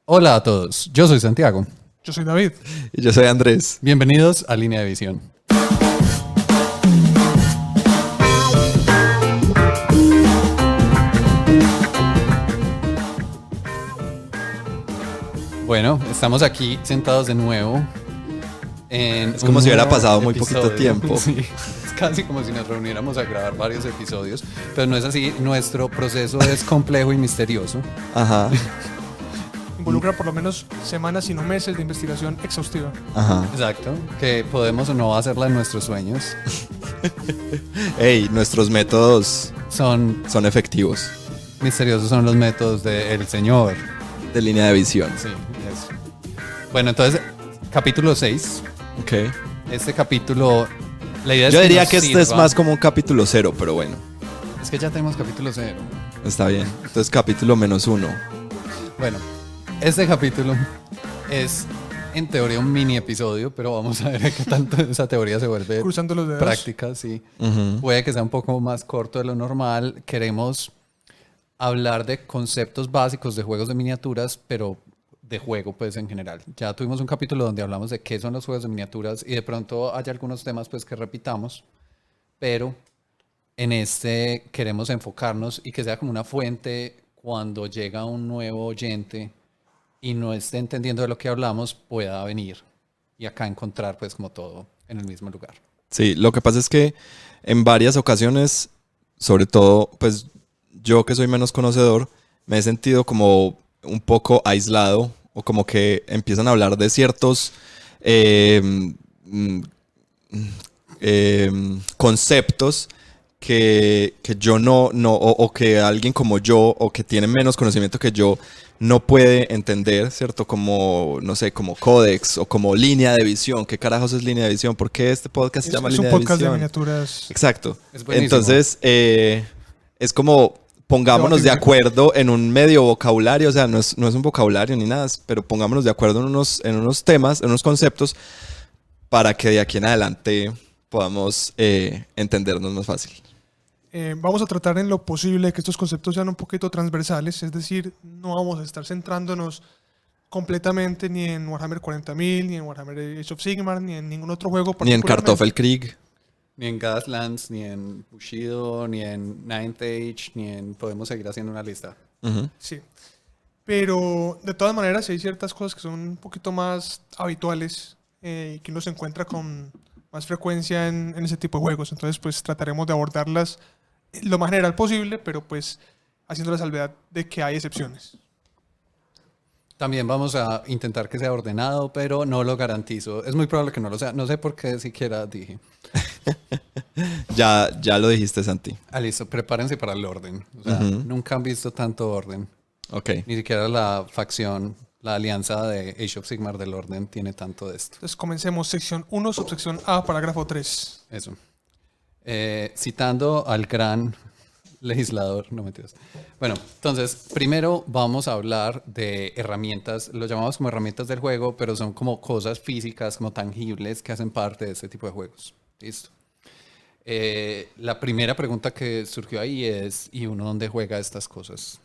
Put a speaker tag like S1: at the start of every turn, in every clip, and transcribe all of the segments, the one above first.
S1: Hola a todos, yo soy Santiago.
S2: Yo soy David.
S3: Y yo soy Andrés.
S1: Bienvenidos a Línea de Visión. Bueno, estamos aquí sentados de nuevo.
S3: Es como si hubiera pasado muy poquito tiempo.
S1: Sí, es casi como si nos reuniéramos a grabar varios episodios, pero no es así. Nuestro proceso es complejo y misterioso.
S3: Ajá.
S2: Involucra por lo menos semanas y no meses de investigación exhaustiva.
S3: Ajá.
S1: Exacto, que podemos o no hacerla en nuestros sueños.
S3: Hey, nuestros métodos
S1: Son
S3: efectivos.
S1: misteriosos, son los métodos del Señor.
S3: De línea de visión.
S1: Sí, eso. Bueno, entonces, capítulo 6.
S3: Ok.
S1: Este capítulo, la idea es
S3: Yo
S1: que
S3: diría
S1: nos
S3: que este es
S1: sirva.
S3: más como un capítulo 0, pero bueno,
S1: Es que ya tenemos capítulo 0.
S3: está bien. Entonces capítulo -1.
S1: Bueno, este capítulo es en teoría un mini episodio, pero vamos a ver qué tanto esa teoría se vuelve
S2: Cruzando los dedos.
S1: práctica, sí. Puede que sea un poco más corto de lo normal. Queremos hablar de conceptos básicos de juegos de miniaturas, pero de juego pues en general. Ya tuvimos un capítulo donde hablamos de qué son los juegos de miniaturas y de pronto hay algunos temas pues que repitamos, pero en este queremos enfocarnos y que sea como una fuente cuando llega un nuevo oyente y no esté entendiendo de lo que hablamos, pueda venir y acá encontrar pues como todo en el mismo lugar.
S3: Sí, lo que pasa es que en varias ocasiones, sobre todo, pues yo que soy menos conocedor, me he sentido como un poco aislado o como que empiezan a hablar de ciertos conceptos que yo o que alguien como yo o que tiene menos conocimiento que yo no puede entender, ¿cierto? Como, no sé, como códex o como línea de visión. ¿Qué carajos es línea de visión? ¿Por qué este podcast se llama
S2: Es un
S3: línea de
S2: podcast de
S3: visión?
S2: miniaturas.
S3: Exacto.
S1: Es buenísimo.
S3: Entonces, es como pongámonos de acuerdo en un medio vocabulario, o sea, no es un vocabulario ni nada, pero pongámonos de acuerdo en unos temas, en unos conceptos, para que de aquí en adelante podamos entendernos más fácil.
S2: Vamos a tratar en lo posible que estos conceptos sean un poquito transversales, es decir, no vamos a estar centrándonos completamente ni en Warhammer 40.000, ni en Warhammer Age of Sigmar, ni en ningún otro juego.
S3: Ni en
S2: particularmente.
S3: Kartoffelkrieg.
S1: Ni en Gaslands, ni en Bushido, ni en Ninth Age, ni en... Podemos seguir haciendo una lista.
S3: Uh-huh.
S2: Sí. Pero de todas maneras hay ciertas cosas que son un poquito más habituales y que uno se encuentra con más frecuencia en ese tipo de juegos. Entonces pues trataremos de abordarlas lo más general posible, pero pues haciendo la salvedad de que hay excepciones.
S1: También vamos a intentar que sea ordenado, pero no lo garantizo. Es muy probable que no lo sea. No sé por qué siquiera dije.
S3: Ya lo dijiste, Santi.
S1: Ah, listo. Prepárense para el orden. O sea, nunca han visto tanto orden.
S3: Ok.
S1: Ni siquiera la facción, la alianza de Age of Sigmar del orden tiene tanto de esto.
S2: Entonces comencemos. Sección 1, subsección A, parágrafo 3.
S1: Eso. Citando al gran legislador, no mentiras. Bueno, entonces, primero vamos a hablar de herramientas, lo llamamos como herramientas del juego, pero son como cosas físicas, como tangibles, que hacen parte de este tipo de juegos. Listo. La primera pregunta que surgió ahí es, ¿y uno dónde juega estas cosas?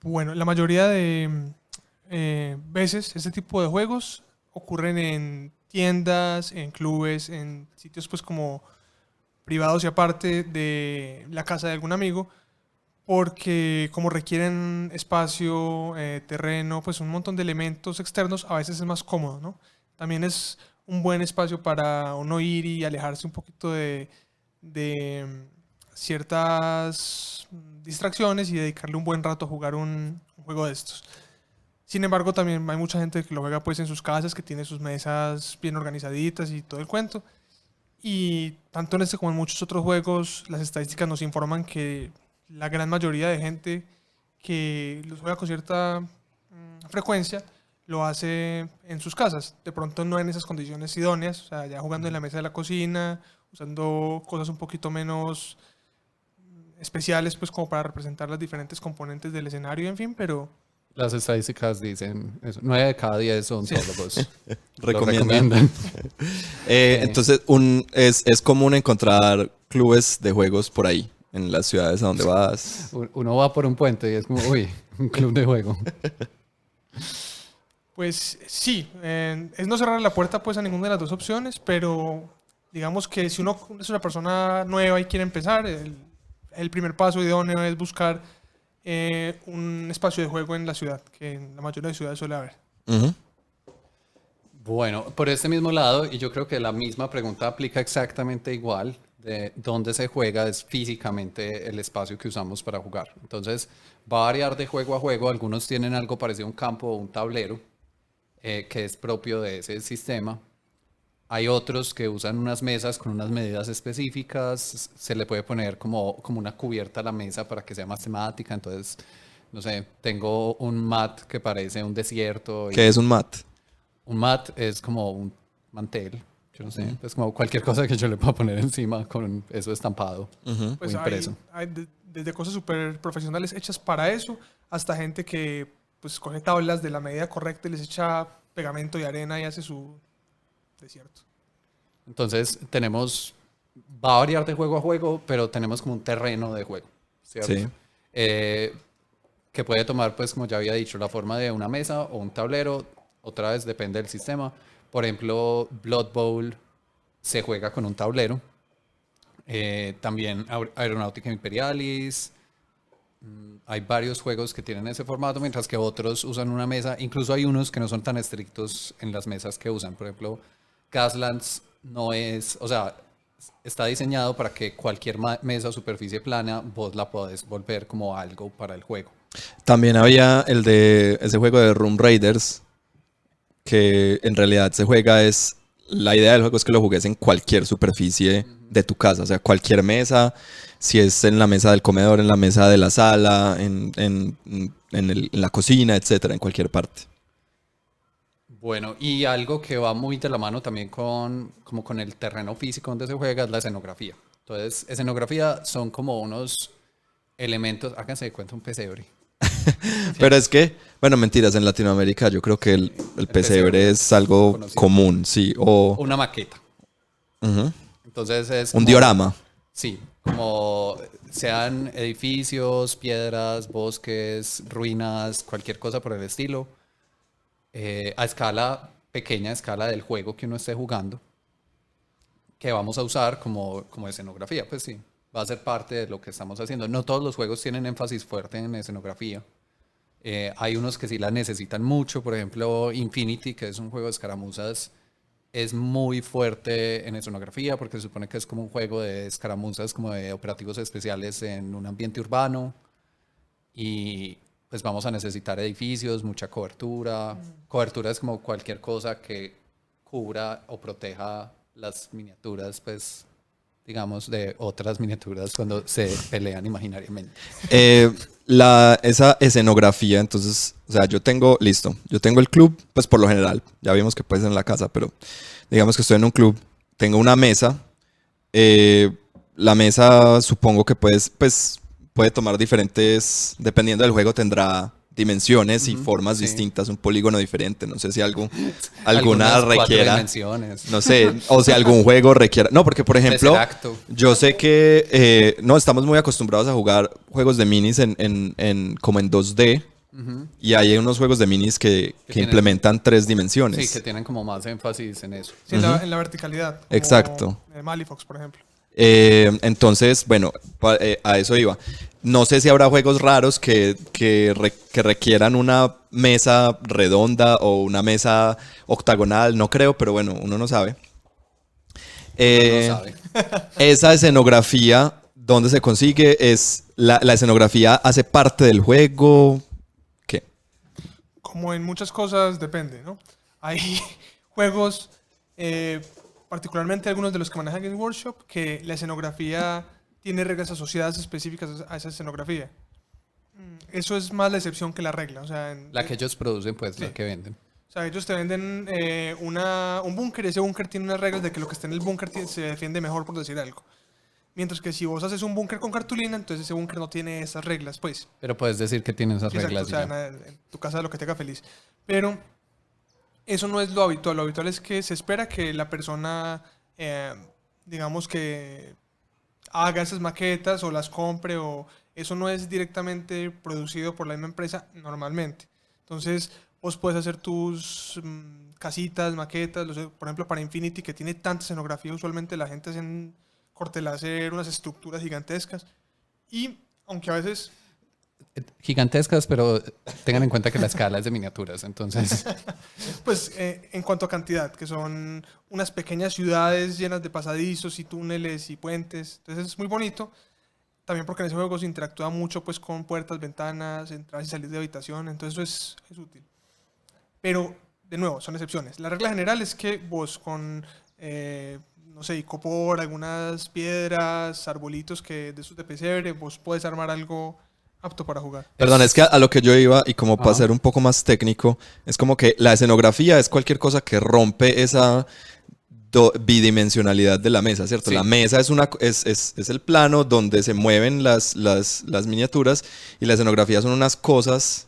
S2: Bueno, la mayoría de veces este tipo de juegos ocurren en tiendas, en clubes, en sitios pues como privados y aparte de la casa de algún amigo, porque como requieren espacio, terreno, pues un montón de elementos externos, a veces es más cómodo, ¿no? También es un buen espacio para uno ir y alejarse un poquito de ciertas distracciones y dedicarle un buen rato a jugar un juego de estos. Sin embargo, también hay mucha gente que lo juega pues en sus casas, que tiene sus mesas bien organizaditas y todo el cuento. Y tanto en este como en muchos otros juegos, las estadísticas nos informan que la gran mayoría de gente que los juega con cierta frecuencia lo hace en sus casas. De pronto no en esas condiciones idóneas, o sea, ya jugando en la mesa de la cocina, usando cosas un poquito menos especiales, pues como para representar las diferentes componentes del escenario, en fin, pero...
S1: Las estadísticas dicen eso. 9 de cada 10 ontólogos. Lo
S3: Recomiendan. Entonces, es común encontrar clubes de juegos por ahí, en las ciudades a donde vas.
S1: Uno va por un puente y es como, uy, un club de juego.
S2: Pues sí, es no cerrar la puerta pues a ninguna de las dos opciones, pero digamos que si uno es una persona nueva y quiere empezar, el primer paso idóneo es buscar un espacio de juego en la ciudad, que en la mayoría de ciudades suele haber.
S3: Ujú.
S1: Bueno, por este mismo lado, y yo creo que la misma pregunta aplica exactamente igual, de dónde se juega es físicamente el espacio que usamos para jugar. Entonces, va a variar de juego a juego. Algunos tienen algo parecido a un campo o un tablero, que es propio de ese sistema. Hay otros que usan unas mesas con unas medidas específicas. Se le puede poner como una cubierta a la mesa para que sea más temática. Entonces, no sé, tengo un mat que parece un desierto.
S3: ¿Qué es un mat?
S1: Un mat es como un mantel, yo no sé, es como cualquier cosa que yo le pueda poner encima con eso estampado o
S2: Pues
S1: impreso.
S2: hay desde cosas súper profesionales hechas para eso, hasta gente que pues coge tablas de la medida correcta y les echa pegamento y arena y hace su desierto.
S1: Entonces va a variar de juego a juego, pero tenemos como un terreno de juego, ¿cierto?
S3: Sí.
S1: Que puede tomar, pues como ya había dicho, la forma de una mesa o un tablero, otra vez depende del sistema. Por ejemplo, Blood Bowl se juega con un tablero. También Aeronautica Imperialis. Hay varios juegos que tienen ese formato, mientras que otros usan una mesa. Incluso hay unos que no son tan estrictos en las mesas que usan. Por ejemplo, Gaslands no es, o sea, está diseñado para que cualquier mesa o superficie plana vos la podés volver como algo para el juego.
S3: También había el de ese juego de Room Raiders, que en realidad se juega es, la idea del juego es que lo juegues en cualquier superficie de tu casa, o sea, cualquier mesa, si es en la mesa del comedor, en la mesa de la sala, en la cocina, etcétera, en cualquier parte.
S1: Bueno, y algo que va muy de la mano también como con el terreno físico donde se juega es la escenografía. Entonces, escenografía son como unos elementos, háganse de cuenta un pesebre.
S3: Pero es que, bueno, mentiras, en Latinoamérica yo creo que el pesebre es algo
S1: conocido.
S3: común, sí, o
S1: Una maqueta.
S3: ujú,
S1: Entonces es
S3: un
S1: como,
S3: diorama.
S1: sí, como sean edificios, piedras, bosques, ruinas, cualquier cosa por el estilo, a escala pequeña, a escala del juego que uno esté jugando, que vamos a usar como escenografía, pues sí, va a ser parte de lo que estamos haciendo. No todos los juegos tienen énfasis fuerte en escenografía. Hay unos que sí la necesitan mucho, por ejemplo Infinity, que es un juego de escaramuzas, es muy fuerte en escenografía porque se supone que es como un juego de escaramuzas, como de operativos especiales en un ambiente urbano y pues vamos a necesitar edificios, mucha cobertura. Cobertura es como cualquier cosa que cubra o proteja las miniaturas, pues digamos, de otras miniaturas cuando se pelean imaginariamente.
S3: Esa escenografía, entonces, o sea, yo tengo el club, pues por lo general, ya vimos que puede ser en la casa, pero digamos que estoy en un club, tengo una mesa, la mesa supongo que puede tomar diferentes, dependiendo del juego tendrá dimensiones y formas
S1: sí.
S3: distintas, un polígono diferente, no sé si alguna
S1: Algunas
S3: requiera,
S1: 4 dimensiones.
S3: no sé, o si algún juego requiera, no, porque por ejemplo,
S1: Tesseract.
S3: yo sé que no estamos muy acostumbrados a jugar juegos de minis como en 2D. Y hay unos juegos de minis que
S1: tienen-
S3: implementan 3 dimensiones.
S1: Sí, que tienen como más énfasis en eso.
S2: Sí, en la verticalidad. Como,
S3: Exacto.
S2: Malifox, por ejemplo.
S3: Entonces, bueno, a eso iba. No sé si habrá juegos raros que requieran una mesa redonda o una mesa octagonal, no creo, pero bueno, uno no sabe.
S1: No sabe.
S3: Esa escenografía, ¿dónde se consigue? La escenografía hace parte del juego. ¿Qué?
S2: Como en muchas cosas depende, ¿no? Hay juegos, particularmente algunos de los que maneja Games Workshop, que la escenografía tiene reglas asociadas específicas a esa escenografía. Eso es más la excepción que la regla. O sea,
S1: La que ellos producen, pues,
S2: Sí.
S1: la que venden.
S2: o sea, ellos te venden un búnker y ese búnker tiene unas reglas de que lo que está en el búnker se defiende mejor, por decir algo. Mientras que si vos haces un búnker con cartulina, entonces ese búnker no tiene esas reglas, pues.
S1: Pero puedes decir que tienen esas
S2: Exacto,
S1: reglas.
S2: o sea,
S1: y ya.
S2: en tu casa lo que te haga feliz. Pero eso no es lo habitual. Lo habitual es que se espera que la persona, digamos que haga esas maquetas o las compre, o eso no es directamente producido por la misma empresa normalmente. Entonces, vos puedes hacer tus casitas, maquetas, por ejemplo para Infinity, que tiene tanta escenografía, usualmente la gente hace en corteláser unas estructuras gigantescas, y aunque a veces...
S1: Gigantescas, pero tengan en cuenta que la escala es de miniaturas, entonces...
S2: Pues en cuanto a cantidad, que son unas pequeñas ciudades llenas de pasadizos y túneles y puentes, entonces es muy bonito. También porque en ese juego se interactúa mucho pues, con puertas, ventanas, entradas y salidas de habitación, entonces eso es útil. Pero, de nuevo, son excepciones. La regla general es que vos con, no sé, icopor, algunas piedras, arbolitos que de esos de pesebre, vos puedes armar algo apto para jugar.
S3: Perdón, es que a lo que yo iba, y como para ser un poco más técnico, es como que la escenografía es cualquier cosa que rompe esa bidimensionalidad de la mesa, ¿cierto? Sí. La mesa es el plano donde se mueven las miniaturas, y la escenografía son unas cosas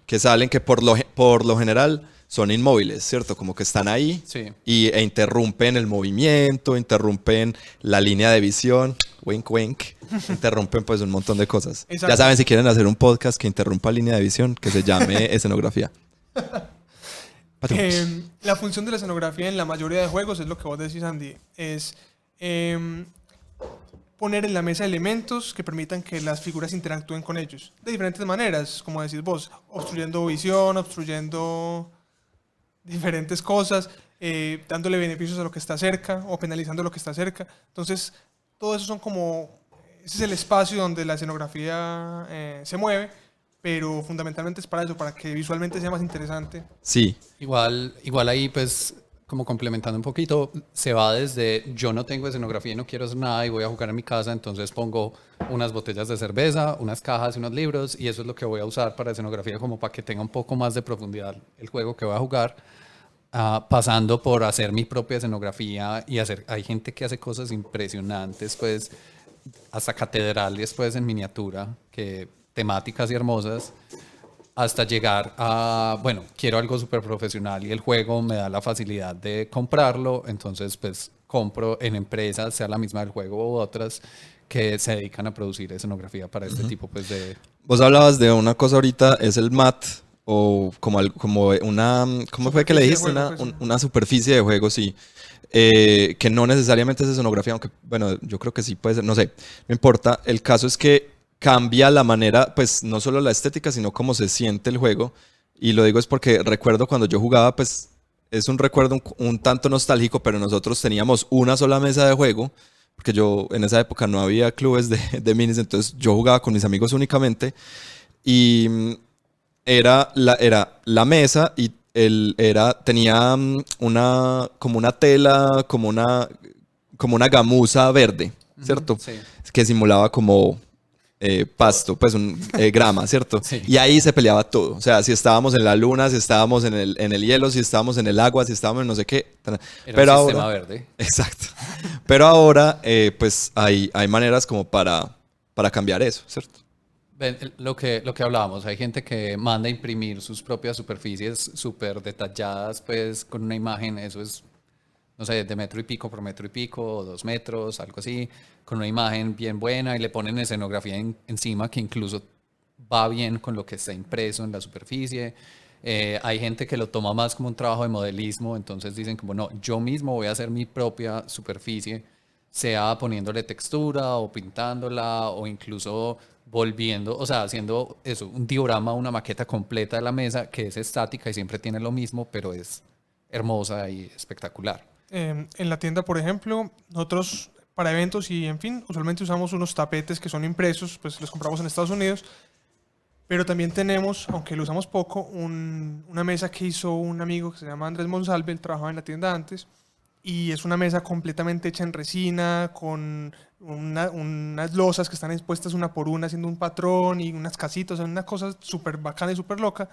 S3: que salen que por lo general son inmóviles, ¿cierto? Como que están ahí e interrumpen el movimiento, interrumpen la línea de visión, wink wink, interrumpen pues un montón de cosas. Exacto. Ya saben, si quieren hacer un podcast que interrumpa línea de visión, que se llame escenografía.
S2: La función de la escenografía en la mayoría de juegos es lo que vos decís, Andy, es poner en la mesa elementos que permitan que las figuras interactúen con ellos de diferentes maneras, como decís vos, obstruyendo visión, obstruyendo diferentes cosas, dándole beneficios a lo que está cerca o penalizando lo que está cerca. Entonces, todo eso son como, ese es el espacio donde la escenografía se mueve, pero fundamentalmente es para eso, para que visualmente sea más interesante.
S3: Sí.
S1: Igual ahí, pues, como complementando un poquito, se va desde yo no tengo escenografía y no quiero hacer nada y voy a jugar en mi casa, entonces pongo unas botellas de cerveza, unas cajas y unos libros, y eso es lo que voy a usar para escenografía, como para que tenga un poco más de profundidad el juego que voy a jugar, pasando por hacer mi propia escenografía y hay gente que hace cosas impresionantes, pues, hasta catedrales, pues, en miniatura, temáticas y hermosas, hasta llegar a, bueno, quiero algo súper profesional y el juego me da la facilidad de comprarlo, entonces pues compro en empresas, sea la misma del juego u otras, que se dedican a producir escenografía para este tipo pues de...
S3: Vos hablabas de una cosa ahorita, es el mat, o como una, ¿cómo fue que le dijiste? Una superficie de juego, sí. Que no necesariamente es escenografía, aunque bueno, yo creo que sí puede ser, no sé, no importa. El caso es que cambia la manera, pues no solo la estética, sino cómo se siente el juego. Y lo digo es porque recuerdo cuando yo jugaba, pues es un recuerdo un tanto nostálgico, pero nosotros teníamos una sola mesa de juego, porque yo en esa época no había clubes de minis, entonces yo jugaba con mis amigos únicamente, y era la mesa y tenía como una tela, como una gamuza verde, ¿cierto? Sí. Que simulaba como pasto, pues grama, ¿cierto? Sí. Y ahí se peleaba todo. O sea, si estábamos en la luna, si estábamos en el hielo, si estábamos en el agua, si estábamos en no sé qué.
S1: Era un sistema verde.
S3: Exacto. Pero ahora, pues hay maneras como para cambiar eso, ¿cierto?
S1: Lo que hablábamos, hay gente que manda a imprimir sus propias superficies súper detalladas, pues con una imagen, eso es, no sé, de metro y pico por metro y pico, o 2 metros, algo así, con una imagen bien buena y le ponen escenografía encima que incluso va bien con lo que está impreso en la superficie. Hay gente que lo toma más como un trabajo de modelismo, entonces dicen como no, yo mismo voy a hacer mi propia superficie, sea poniéndole textura o pintándola o incluso volviendo, o sea, haciendo eso, un diorama, una maqueta completa de la mesa que es estática y siempre tiene lo mismo, pero es hermosa y espectacular.
S2: En la tienda, por ejemplo, nosotros para eventos y en fin, usualmente usamos unos tapetes que son impresos, pues los compramos en Estados Unidos, pero también tenemos, aunque lo usamos poco, una mesa que hizo un amigo que se llama Andrés Monsalve, él trabajaba en la tienda antes, y es una mesa completamente hecha en resina, con unas losas que están expuestas una por una, haciendo un patrón y unas casitas, una cosa súper bacana y súper loca,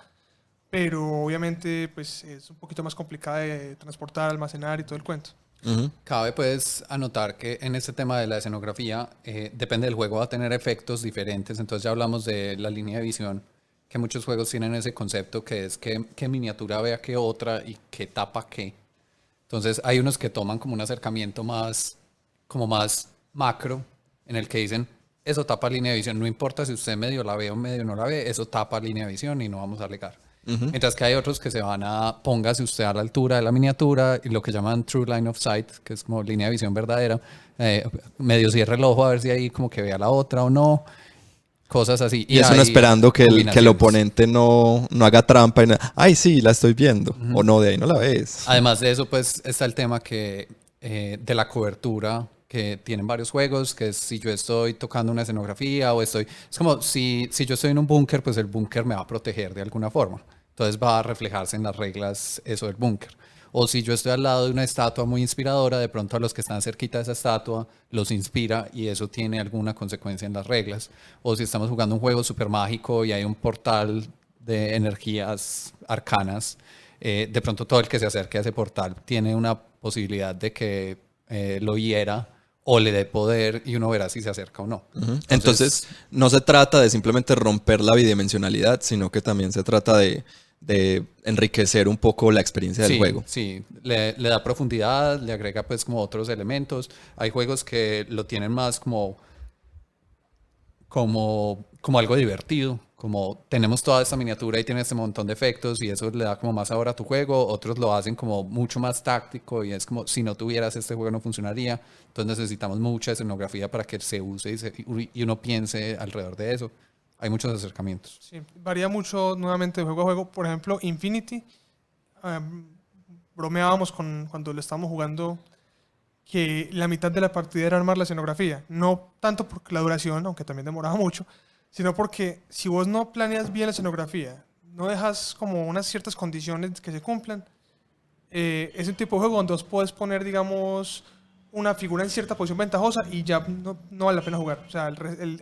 S2: pero obviamente pues es un poquito más complicada de transportar, almacenar y todo el cuento.
S1: Uh-huh. Cabe pues anotar que en este tema de la escenografía, depende del juego, va a tener efectos diferentes, entonces ya hablamos de la línea de visión, que muchos juegos tienen ese concepto que es que miniatura vea que otra y que tapa qué. Entonces hay unos que toman como un acercamiento más macro, en el que dicen, eso tapa línea de visión, no importa si usted medio la ve o medio no la ve, eso tapa línea de visión y no vamos a alegar. Mientras que hay otros que se van a, póngase usted a la altura de la miniatura y lo que llaman true line of sight, que es como línea de visión verdadera, medio cierre el ojo a ver si ahí como que vea la otra o no, cosas así.
S3: Y eso no esperando que el oponente no haga trampa y ay, sí, la estoy viendo, o no, de ahí no la ves.
S1: Además de eso, pues está el tema que de la cobertura que tienen varios juegos, que es si yo estoy tocando una escenografía o estoy... Es como si yo estoy en un búnker, pues el búnker me va a proteger de alguna forma. Entonces va a reflejarse en las reglas eso del búnker. O si yo estoy al lado de una estatua muy inspiradora, de pronto a los que están cerquita de esa estatua los inspira y eso tiene alguna consecuencia en las reglas. O si estamos jugando un juego súper mágico y hay un portal de energías arcanas, de pronto todo el que se acerque a ese portal tiene una posibilidad de que lo hiera o le dé poder y uno verá si se acerca o no.
S3: Entonces, no se trata de simplemente romper la bidimensionalidad, sino que también se trata de enriquecer un poco la experiencia del juego.
S1: Sí, le da profundidad, le agrega pues como otros elementos. Hay juegos que lo tienen más como algo divertido, como tenemos toda esta miniatura y tiene este montón de efectos y eso le da como más sabor a tu juego. Otros lo hacen como mucho más táctico y es como si no tuvieras este juego no funcionaría. Entonces necesitamos mucha escenografía para que se use y uno piense alrededor de eso. Hay muchos acercamientos.
S2: Sí, varía mucho nuevamente de juego a juego. Por ejemplo, Infinity, bromeábamos cuando lo estábamos jugando que la mitad de la partida era armar la escenografía. No tanto por la duración, aunque también demoraba mucho, sino porque si vos no planeas bien la escenografía, no dejas como unas ciertas condiciones que se cumplan, es un tipo de juego donde vos podés poner, digamos, una figura en cierta posición ventajosa y ya no vale la pena jugar. O sea,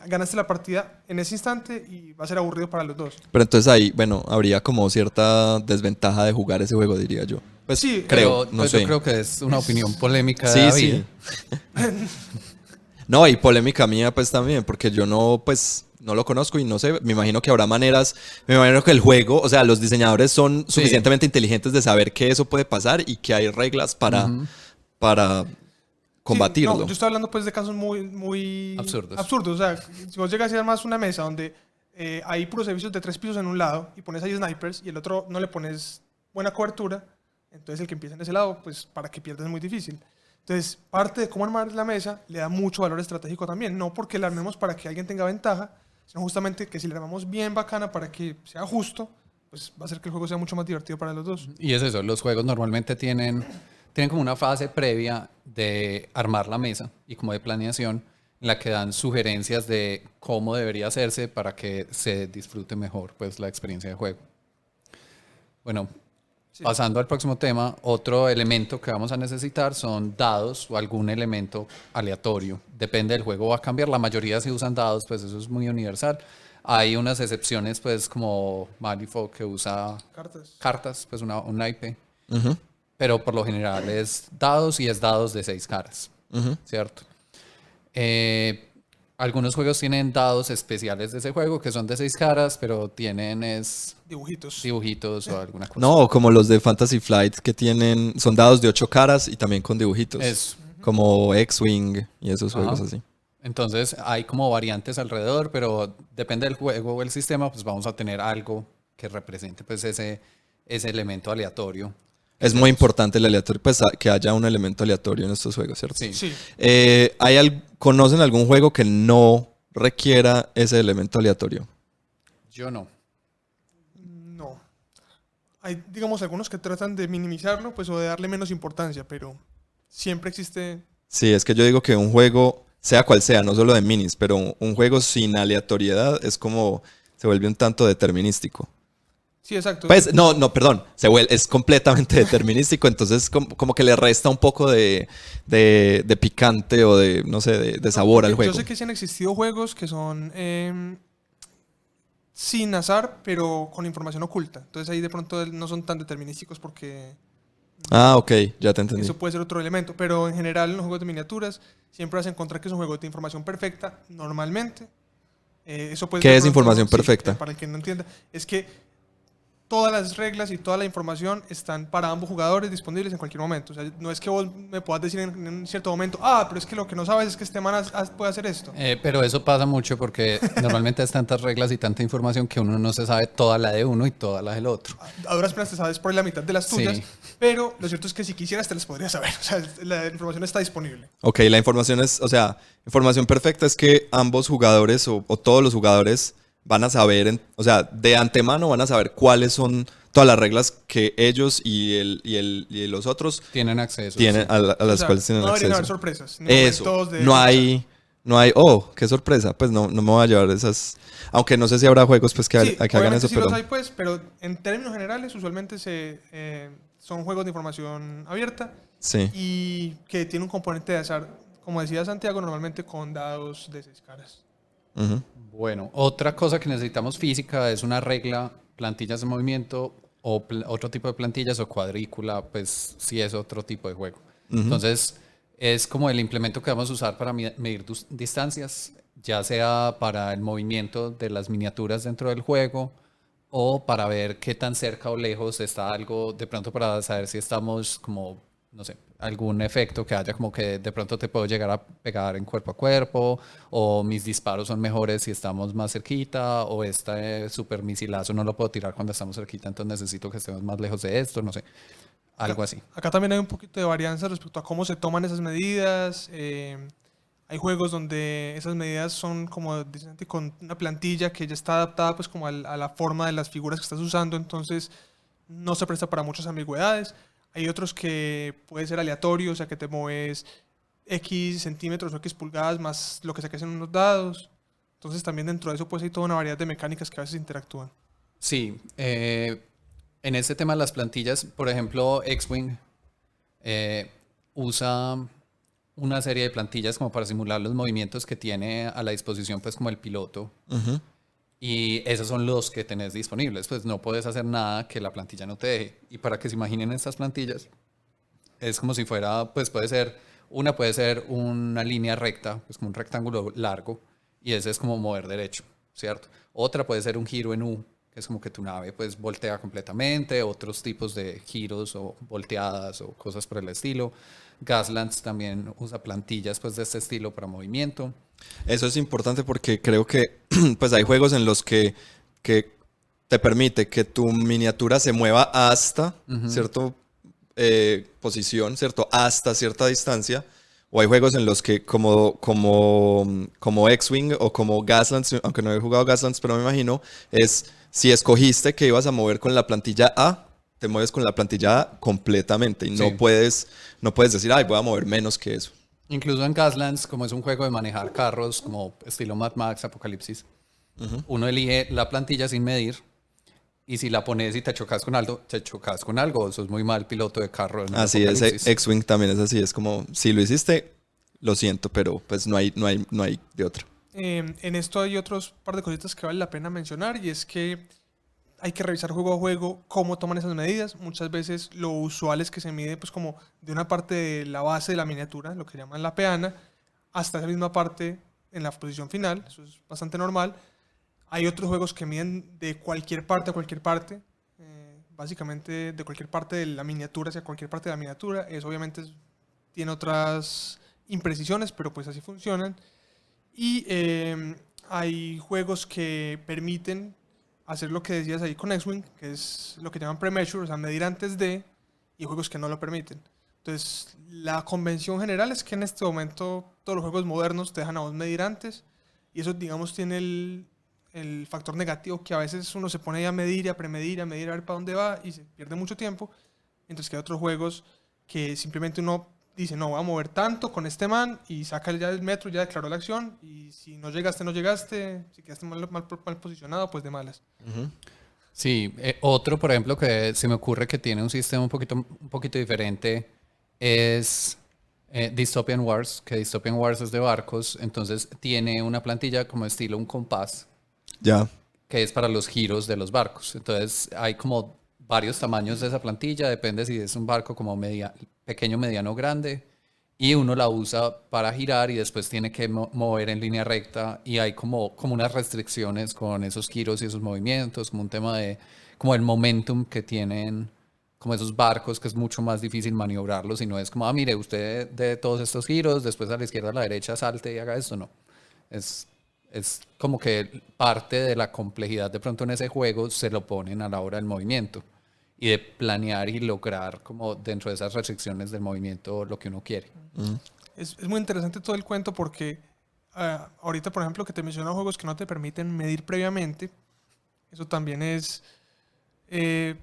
S2: ganaste la partida en ese instante y va a ser aburrido para los dos.
S3: Pero entonces ahí, bueno, habría como cierta desventaja de jugar ese juego, diría yo. Pues
S2: sí,
S3: creo, no sé.
S1: Yo creo que es una opinión polémica de David.
S3: Sí. No, y polémica mía pues también, porque yo no lo conozco y no sé, me imagino que habrá maneras, me imagino que el juego, o sea, los diseñadores son suficientemente inteligentes de saber que eso puede pasar y que hay reglas para combatirlo.
S2: Sí, no, yo estoy hablando pues de casos muy absurdos. O sea, si vos llegas a armar una mesa donde hay puros servicios de 3 pisos en un lado y pones ahí snipers y el otro no le pones buena cobertura, entonces el que empieza en ese lado, pues para que pierdas es muy difícil. Entonces, parte de cómo armar la mesa le da mucho valor estratégico también. No porque la armemos para que alguien tenga ventaja, sino justamente que si la armamos bien bacana para que sea justo, pues va a hacer que el juego sea mucho más divertido para los dos.
S1: Y es eso, los juegos normalmente tienen como una fase previa de armar la mesa y como de planeación en la que dan sugerencias de cómo debería hacerse para que se disfrute mejor pues la experiencia de juego. Bueno, pasando al próximo tema, otro elemento que vamos a necesitar son dados o algún elemento aleatorio. Depende del juego, va a cambiar. La mayoría sí usan dados, pues eso es muy universal. Hay unas excepciones, pues como Malifaux que usa cartas pues un naipe. Pero por lo general es dados y es dados de 6 caras, ¿cierto? Algunos juegos tienen dados especiales de ese juego que son de 6 caras, pero tienen dibujitos o alguna cosa.
S3: No, como los de Fantasy Flight que son dados de 8 caras y también con dibujitos.
S1: Eso.
S3: Como X-Wing y esos juegos así.
S1: Entonces hay como variantes alrededor, pero depende del juego o el sistema, pues vamos a tener algo que represente pues ese elemento aleatorio.
S3: Es muy importante el aleatorio, pues que haya un elemento aleatorio en estos juegos, ¿cierto?
S2: Sí.
S3: ¿Conocen algún juego que no requiera ese elemento aleatorio?
S1: Yo no.
S2: No. Hay, digamos, algunos que tratan de minimizarlo, pues, o de darle menos importancia, pero siempre existe...
S3: Sí, es que yo digo que un juego, sea cual sea, no solo de minis, pero un juego sin aleatoriedad es como... se vuelve un tanto determinístico.
S2: Sí, exacto.
S3: Pues, perdón, es completamente determinístico, entonces como que le resta un poco de picante o de, no sé, de sabor al juego.
S2: Yo sé que sí han existido juegos que son sin azar, pero con información oculta. Entonces ahí de pronto no son tan determinísticos porque...
S3: Ah, ok, ya te entendí.
S2: Eso puede ser otro elemento, pero en general en los juegos de miniaturas siempre vas a encontrar que es un juego de información perfecta, normalmente. Eso puede
S3: ¿Qué
S2: ser
S3: es información perfecta?
S2: Para el que no entienda, es que todas las reglas y toda la información están para ambos jugadores disponibles en cualquier momento. O sea, no es que vos me puedas decir en un cierto momento, pero es que lo que no sabes es que este man puede hacer esto.
S1: Pero eso pasa mucho porque normalmente hay tantas reglas y tanta información que uno no se sabe toda la de uno y toda la del otro.
S2: A duras penas te sabes por ahí la mitad de las tuyas,
S1: Sí.
S2: pero lo cierto es que si quisieras te las podrías saber. O sea, la información está disponible.
S3: Ok, la información es, o sea, información perfecta es que ambos jugadores o todos los jugadores van a saber, o sea, de antemano van a saber cuáles son todas las reglas que ellos y los otros
S1: Tienen acceso.
S3: tienen,
S1: Sí.
S3: a las
S2: O sea,
S3: cuales tienen
S2: no deberían
S3: acceso.
S2: haber sorpresas. Ni
S3: Eso,
S2: momentos de-
S3: no hay, qué sorpresa, pues no me voy a llevar esas, aunque no sé si habrá juegos pues que,
S2: Sí,
S3: que hagan
S2: obviamente
S3: eso,
S2: sí
S3: pero
S2: los hay, pues, pero en términos generales usualmente son juegos de información abierta
S3: sí.
S2: y que tiene un componente de azar, como decía Santiago, normalmente con dados de 6 caras.
S3: Ujú.
S1: Bueno, otra cosa que necesitamos física es una regla, plantillas de movimiento o otro tipo de plantillas o cuadrícula, pues si es otro tipo de juego. Entonces, es como el implemento que vamos a usar para medir distancias, ya sea para el movimiento de las miniaturas dentro del juego o para ver qué tan cerca o lejos está algo, de pronto para saber si estamos como, no sé, algún efecto que haya como que de pronto te puedo llegar a pegar en cuerpo a cuerpo, o mis disparos son mejores si estamos más cerquita, o este super misilazo no lo puedo tirar cuando estamos cerquita, entonces necesito que estemos más lejos de esto, no sé, algo así.
S2: Acá también hay un poquito de varianza respecto a cómo se toman esas medidas. Hay juegos donde esas medidas son como dicen, con una plantilla que ya está adaptada pues como a la forma de las figuras que estás usando, entonces no se presta para muchas ambigüedades. Hay otros que puede ser aleatorio, o sea que te mueves X centímetros o X pulgadas más lo que saques en unos dados. Entonces también dentro de eso pues hay toda una variedad de mecánicas que a veces interactúan.
S1: Sí, en este tema de las plantillas, por ejemplo, X-Wing usa una serie de plantillas como para simular los movimientos que tiene a la disposición, pues como el piloto.
S3: Ujú.
S1: Y esos son los que tenés disponibles. Pues no puedes hacer nada que la plantilla no te deje. Y para que se imaginen estas plantillas, es como si fuera, pues puede ser una línea recta, pues como un rectángulo largo, y ese es como mover derecho, ¿cierto? Otra puede ser un giro en U, que es como que tu nave pues voltea completamente, otros tipos de giros o volteadas o cosas por el estilo. Gaslands también usa plantillas pues de este estilo para movimiento.
S3: Eso es importante porque creo que pues hay juegos en los que te permite que tu miniatura se mueva hasta cierta posición, ¿cierto? Hasta cierta distancia. O hay juegos en los que como X-Wing o como Gaslands, aunque no he jugado Gaslands, pero me imagino, es si escogiste que ibas a mover con la plantilla A, te mueves con la plantilla A completamente y
S1: Sí.
S3: no puedes decir, ay, voy a mover menos que eso.
S1: Incluso en Gaslands, como es un juego de manejar carros, como estilo Mad Max, Apocalipsis, uno elige la plantilla sin medir. Y si la pones y te chocas con algo, sos muy mal piloto de carro. En el
S3: Así es,
S1: Apocalipsis.
S3: X-Wing también es así, es como, si lo hiciste, lo siento, pero pues no hay de otra.
S2: En esto hay otros par de cositas que vale la pena mencionar y es que hay que revisar juego a juego cómo toman esas medidas. Muchas veces lo usual es que se mide pues como de una parte de la base de la miniatura, lo que llaman la peana, hasta esa misma parte en la posición final. Eso es bastante normal. Hay otros juegos que miden de cualquier parte a cualquier parte. Básicamente de cualquier parte de la miniatura hacia cualquier parte de la miniatura. Eso obviamente tiene otras imprecisiones, pero pues así funcionan. Y hay juegos que permiten hacer lo que decías ahí con X-Wing, que es lo que llaman pre-measure, o sea, medir antes de, y juegos que no lo permiten. Entonces, la convención general es que en este momento todos los juegos modernos te dejan a vos medir antes, y eso, digamos, tiene el factor negativo que a veces uno se pone ahí a medir y a premedir, a medir a ver para dónde va, y se pierde mucho tiempo, mientras que hay otros juegos que simplemente uno dice, no, voy a mover tanto con este man y saca ya el metro, ya declaró la acción y si no llegaste, no llegaste, si quedaste mal posicionado, pues de malas.
S1: Sí, otro, por ejemplo, que se me ocurre que tiene un sistema un poquito diferente es Dystopian Wars, que Dystopian Wars es de barcos, entonces tiene una plantilla como estilo un compás,
S3: Ya.
S1: que es para los giros de los barcos. Entonces hay como varios tamaños de esa plantilla, depende si es un barco como pequeño, mediano o grande, y uno la usa para girar y después tiene que mover en línea recta y hay como unas restricciones con esos giros y esos movimientos, como un tema de como el momentum que tienen como esos barcos, que es mucho más difícil maniobrarlos y no es como, mire, usted de todos estos giros, después a la izquierda, a la derecha, salte y haga esto, no. Es como que parte de la complejidad de pronto en ese juego se lo ponen a la hora del movimiento y de planear y lograr como dentro de esas restricciones del movimiento lo que uno quiere.
S2: Es muy interesante todo el cuento porque ahorita, por ejemplo, que te menciono juegos que no te permiten medir previamente, eso también es,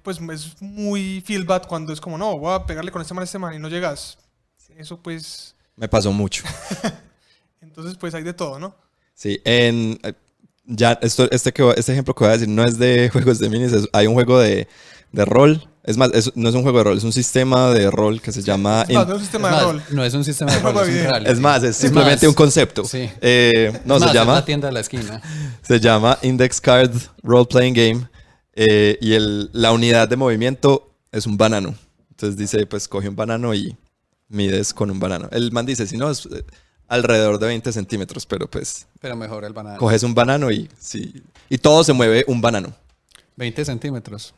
S2: pues es muy feel bad cuando es como, no, voy a pegarle con este man y no llegas. Eso pues...
S3: Me pasó mucho.
S2: Entonces pues hay de todo, ¿no?
S3: Sí, ya este ejemplo que voy a decir no es de juegos de minis, hay un juego de rol. Es más, no es un juego de rol, es un sistema de rol que se llama...
S2: no es un sistema de rol.
S1: No es un sistema de rol, es un reality.
S3: Es más, es simplemente un concepto.
S1: Sí.
S3: No, se llama...
S1: Es la tienda de la esquina.
S3: Se llama Index Card Role Playing Game. Y la unidad de movimiento es un banano. Entonces dice, pues coge un banano y mides con un banano. El man dice, si no, es alrededor de 20 centímetros, pero pues...
S1: Pero mejor el banano.
S3: Coges un banano y sí, y todo se mueve un banano.
S1: 20 centímetros.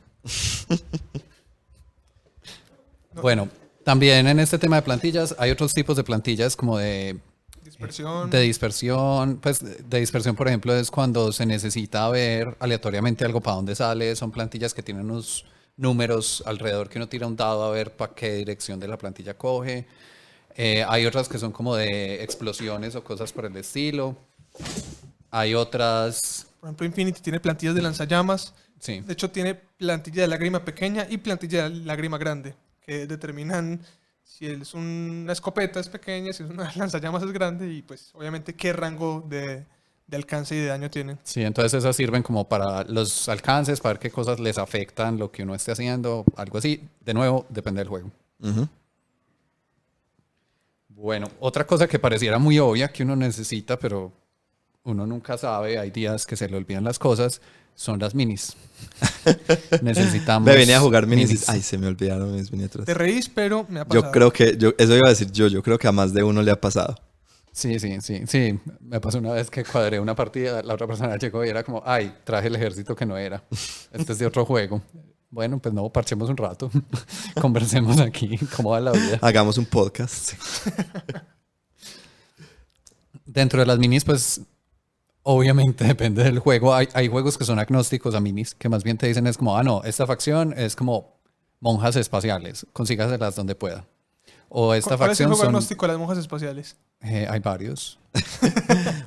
S1: Bueno, también en este tema de plantillas hay otros tipos de plantillas como de
S2: dispersión.
S1: De dispersión. Pues de dispersión, por ejemplo, es cuando se necesita ver aleatoriamente algo para dónde sale. Son plantillas que tienen unos números alrededor que uno tira un dado a ver para qué dirección de la plantilla coge. Hay otras que son como de explosiones o cosas por el estilo. Hay otras...
S2: Por ejemplo, Infinity tiene plantillas de lanzallamas.
S1: Sí.
S2: De hecho, tiene plantilla de lágrima pequeña y plantilla de lágrima grande, que determinan si es una escopeta es pequeña, si es una lanzallamas es grande y pues obviamente qué rango de alcance y de daño tienen.
S1: Sí, entonces esas sirven como para los alcances, para ver qué cosas les afectan lo que uno esté haciendo, algo así. De nuevo, depende del juego.
S3: Uh-huh.
S1: Bueno, otra cosa que pareciera muy obvia que uno necesita, pero uno nunca sabe, hay días que se le olvidan las cosas, son las minis. Necesitamos.
S3: Me venía a jugar minis. Ay, se me olvidaron mis miniaturas.
S2: Te reís, pero me ha pasado.
S3: Yo creo que, eso iba a decir yo creo que a más de uno le ha pasado.
S1: Sí. Me pasó una vez que cuadré una partida, la otra persona llegó y era como, ay, traje el ejército que no era. Este es de otro juego. Bueno, pues no, parchemos un rato. Conversemos aquí, cómo va la vida.
S3: Hagamos un podcast.
S1: Dentro de las minis, pues, obviamente depende del juego. Hay juegos que son agnósticos a minis, que más bien te dicen es como, no, esta facción es como monjas espaciales, consígaselas donde pueda. O esta
S2: ¿Cuál
S1: facción
S2: es el juego
S1: son...
S2: agnóstico de las monjas espaciales?
S1: Hay varios.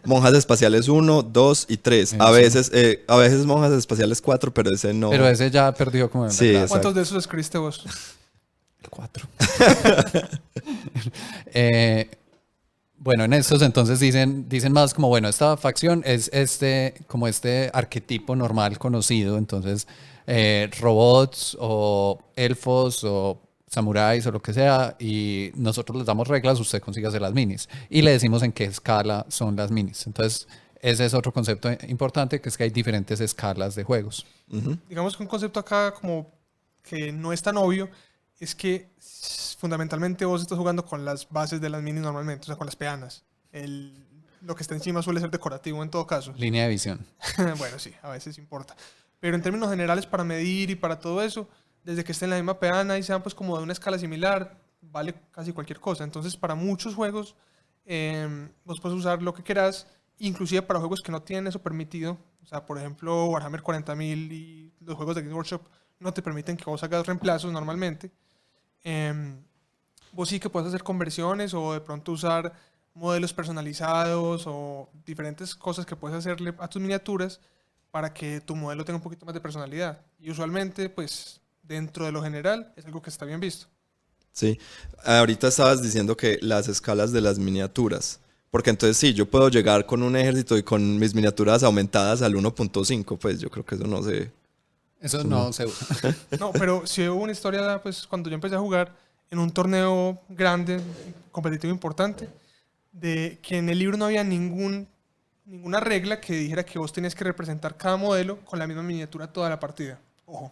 S3: Monjas espaciales 1, 2 y 3. A veces monjas espaciales 4, pero ese no.
S1: Pero ese ya perdió como...
S3: Sí,
S2: ¿Cuántos de esos escribiste vos?
S1: 4. Bueno, en estos entonces dicen más como, bueno, esta facción es como este arquetipo normal conocido, entonces robots o elfos o samuráis o lo que sea, y nosotros les damos reglas, usted consígase las minis y le decimos en qué escala son las minis. Entonces ese es otro concepto importante, que es que hay diferentes escalas de juegos.
S3: Uh-huh.
S2: Digamos que un concepto acá como que no es tan obvio es que fundamentalmente vos estás jugando con las bases de las minis normalmente, o sea, con las peanas. Lo que está encima suele ser decorativo en todo caso.
S1: Línea de visión.
S2: Bueno, sí, a veces importa. Pero en términos generales, para medir y para todo eso, desde que esté en la misma peana y sean pues como de una escala similar, vale casi cualquier cosa. Entonces, para muchos juegos, vos puedes usar lo que quieras, inclusive para juegos que no tienen eso permitido. O sea, por ejemplo, Warhammer 40.000 y los juegos de Games Workshop no te permiten que vos hagas reemplazos normalmente. Vos sí que puedes hacer conversiones o de pronto usar modelos personalizados o diferentes cosas que puedes hacerle a tus miniaturas para que tu modelo tenga un poquito más de personalidad. Y usualmente, pues, dentro de lo general, es algo que está bien visto.
S3: Sí. Ahorita estabas diciendo que las escalas de las miniaturas. Porque entonces sí, yo puedo llegar con un ejército y con mis miniaturas aumentadas al 1.5. Pues yo creo que eso no se...
S1: Eso no se usa.
S2: No, pero sí hubo una historia, pues, cuando yo empecé a jugar en un torneo grande, competitivo importante, de que en el libro no había ninguna regla que dijera que vos tenías que representar cada modelo con la misma miniatura toda la partida. Ojo.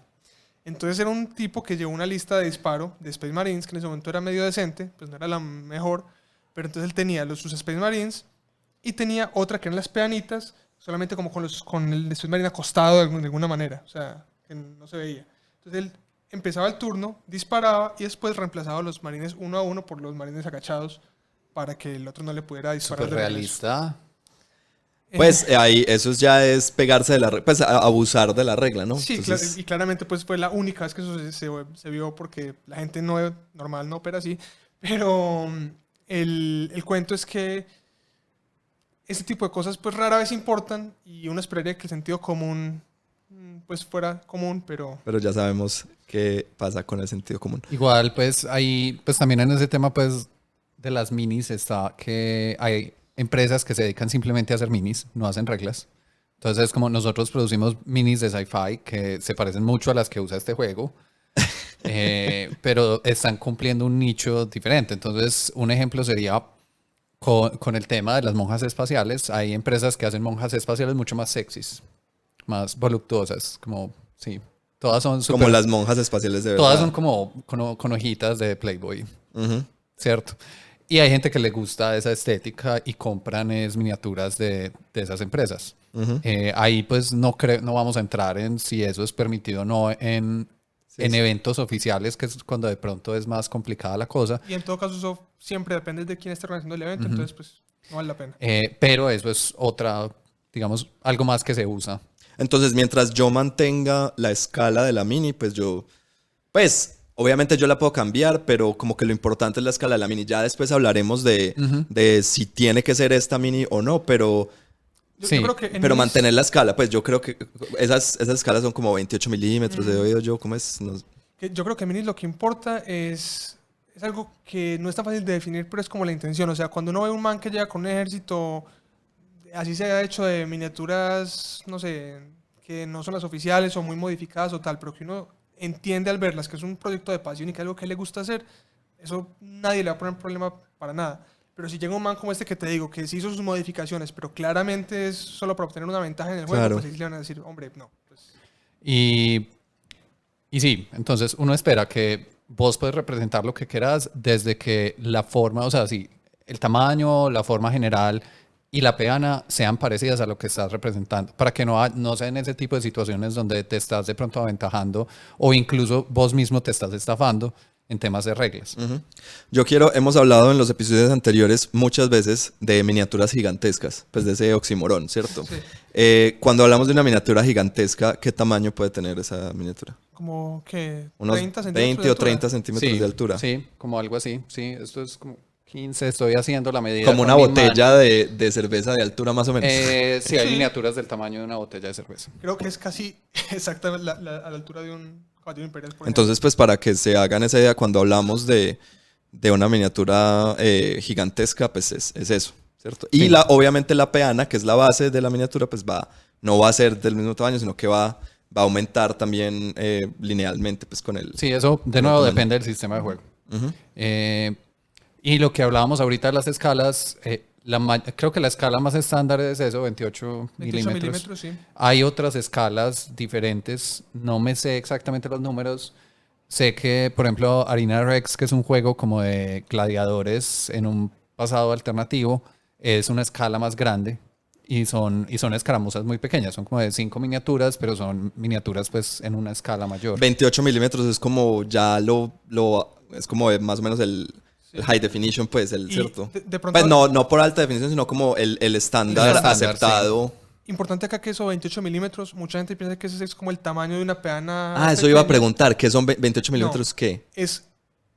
S2: Entonces era un tipo que llevó una lista de disparo de Space Marines, que en ese momento era medio decente, pues no era la mejor, pero entonces él tenía sus Space Marines y tenía otra que eran las peanitas, solamente como con el Space Marine acostado de alguna manera. O sea, que no se veía. Entonces él empezaba el turno, disparaba y después reemplazaba a los marines uno a uno por los marines agachados para que el otro no le pudiera disparar.
S1: Súper
S2: de regreso.
S1: realista.
S3: Pues ahí eso ya es pegarse de la regla, pues abusar de la regla, ¿no?
S2: Sí,
S3: Entonces,
S2: y claramente pues fue la única vez que eso se vio porque la gente normal no opera así. Pero el cuento es que este tipo de cosas pues rara vez importan y uno esperaría que el sentido común pues fuera común, pero
S3: ya sabemos qué pasa con el sentido común.
S1: Igual, pues ahí, pues también en ese tema, pues de las minis está que hay empresas que se dedican simplemente a hacer minis, no hacen reglas. Entonces, como nosotros producimos minis de sci-fi que se parecen mucho a las que usa este juego, pero están cumpliendo un nicho diferente. Entonces, un ejemplo sería con el tema de las monjas espaciales. Hay empresas que hacen monjas espaciales mucho más sexys, más voluptuosas, como, sí, todas son
S3: Como
S1: súper-
S3: las monjas espaciales de verdad.
S1: todas son como con hojitas de Playboy,
S3: Ujú.
S1: ¿cierto? Y hay gente que le gusta esa estética y compran miniaturas de esas empresas. Ahí pues no vamos a entrar en si eso es permitido o no en
S3: Sí.
S1: eventos oficiales, que es cuando de pronto es más complicada la cosa.
S2: y en todo caso eso siempre depende de quién esté organizando el evento, entonces pues no vale la pena.
S1: Pero eso es otra, digamos, algo más que se usa.
S3: Entonces, mientras yo mantenga la escala de la mini, pues obviamente yo la puedo cambiar, pero como que lo importante es la escala de la mini. Ya después hablaremos de si tiene que ser esta mini o no, pero
S1: Sí,
S2: creo que en
S3: Pero
S2: minis-
S3: mantener la escala, pues yo creo que esas escalas son como 28 milímetros, he oído yo, ¿cómo es? No-
S2: yo creo que en minis lo que importa es algo que no es tan fácil de definir, pero es como la intención. O sea, cuando uno ve un man que llega con un ejército, así se ha hecho de miniaturas, no sé, que no son las oficiales o muy modificadas o tal, pero que uno entiende al verlas que es un proyecto de pasión y que es algo que le gusta hacer, eso nadie le va a poner problema para nada. Pero si llega un man como este que te digo, que sí hizo sus modificaciones, pero claramente es solo para obtener una ventaja en el juego,
S3: Claro.
S2: pues ahí sí le van a decir, hombre, no. Pues,
S1: Y sí, entonces uno espera que vos puedes representar lo que quieras desde que la forma, o sea, sí, el tamaño, la forma general y la peana sean parecidas a lo que estás representando, para que no sean ese tipo de situaciones donde te estás de pronto aventajando o incluso vos mismo te estás estafando en temas de reglas.
S3: Hemos hablado en los episodios anteriores muchas veces de miniaturas gigantescas, pues de ese oxímoron, ¿cierto?
S2: Sí.
S3: Cuando hablamos de una miniatura gigantesca, ¿qué tamaño puede tener esa miniatura?
S2: como que
S3: Unos
S2: 30 centímetros
S3: 20
S2: de
S3: o
S2: altura.
S3: 30 centímetros de altura.
S1: Sí, como algo así. Sí, esto es como 15, estoy haciendo la medida.
S3: Como
S1: con
S3: una
S1: mi
S3: botella
S1: mano.
S3: de cerveza de altura más o menos.
S1: Sí, hay
S2: Sí.
S1: miniaturas del tamaño de una botella de cerveza.
S2: Creo que es casi exactamente a la altura de un caballo imperial. Por
S3: Entonces, pues para que se hagan esa idea, cuando hablamos de una miniatura gigantesca, pues es eso, ¿cierto? Y
S1: Sí.
S3: obviamente la peana, que es la base de la miniatura, pues no va a ser del mismo tamaño, sino que va a aumentar también linealmente pues con el...
S1: Sí, eso de
S3: el
S1: nuevo
S3: tamaño.
S1: depende del sistema de juego.
S3: Ujú.
S1: Y lo que hablábamos ahorita de las escalas, creo que la escala más estándar es eso, 28
S2: 28
S1: milímetros.
S2: milímetros, sí.
S1: Hay otras escalas diferentes, no me sé exactamente los números. Sé que, por ejemplo, Arena Rex, que es un juego como de gladiadores en un pasado alternativo, es una escala más grande y son escaramuzas muy pequeñas. Son como de 5 miniaturas, pero son miniaturas pues en una escala mayor.
S3: 28 milímetros es como ya es como más o menos el high definition, pues,
S2: Y
S3: ¿cierto?
S2: de pronto-
S3: Pues no por alta definición, sino como el estándar
S1: El estándar,
S3: aceptado.
S2: Importante acá que eso 28 milímetros, mucha gente piensa que ese es como el tamaño de una peana.
S3: Ah, eso iba a
S2: pequeña.
S3: preguntar, ¿qué son 28 milímetros?
S2: No.
S3: ¿Qué?
S2: Es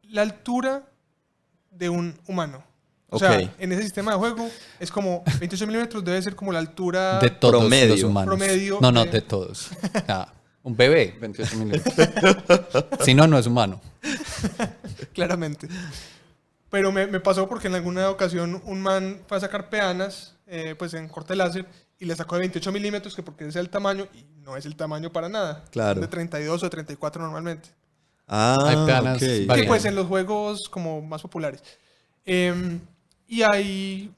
S2: la altura de un humano. O
S3: Ok.
S2: sea, en ese sistema de juego es como 28 milímetros debe ser como la altura
S1: De todos
S3: Promedio.
S1: los humanos.
S2: Promedio
S1: No,
S2: de-
S1: de todos. O sea, un bebé, 28 milímetros. Si no, no es humano.
S2: claramente. Pero me pasó porque en alguna ocasión un man fue a sacar peanas pues en corte láser y le sacó de 28 milímetros que porque ese es el tamaño y no es el tamaño para nada.
S3: Claro.
S2: Son de 32 o de 34 normalmente.
S3: Ah,
S1: Hay peanas
S3: ok.
S2: Sí,
S1: variadas.
S2: pues en los juegos como más populares. Y hay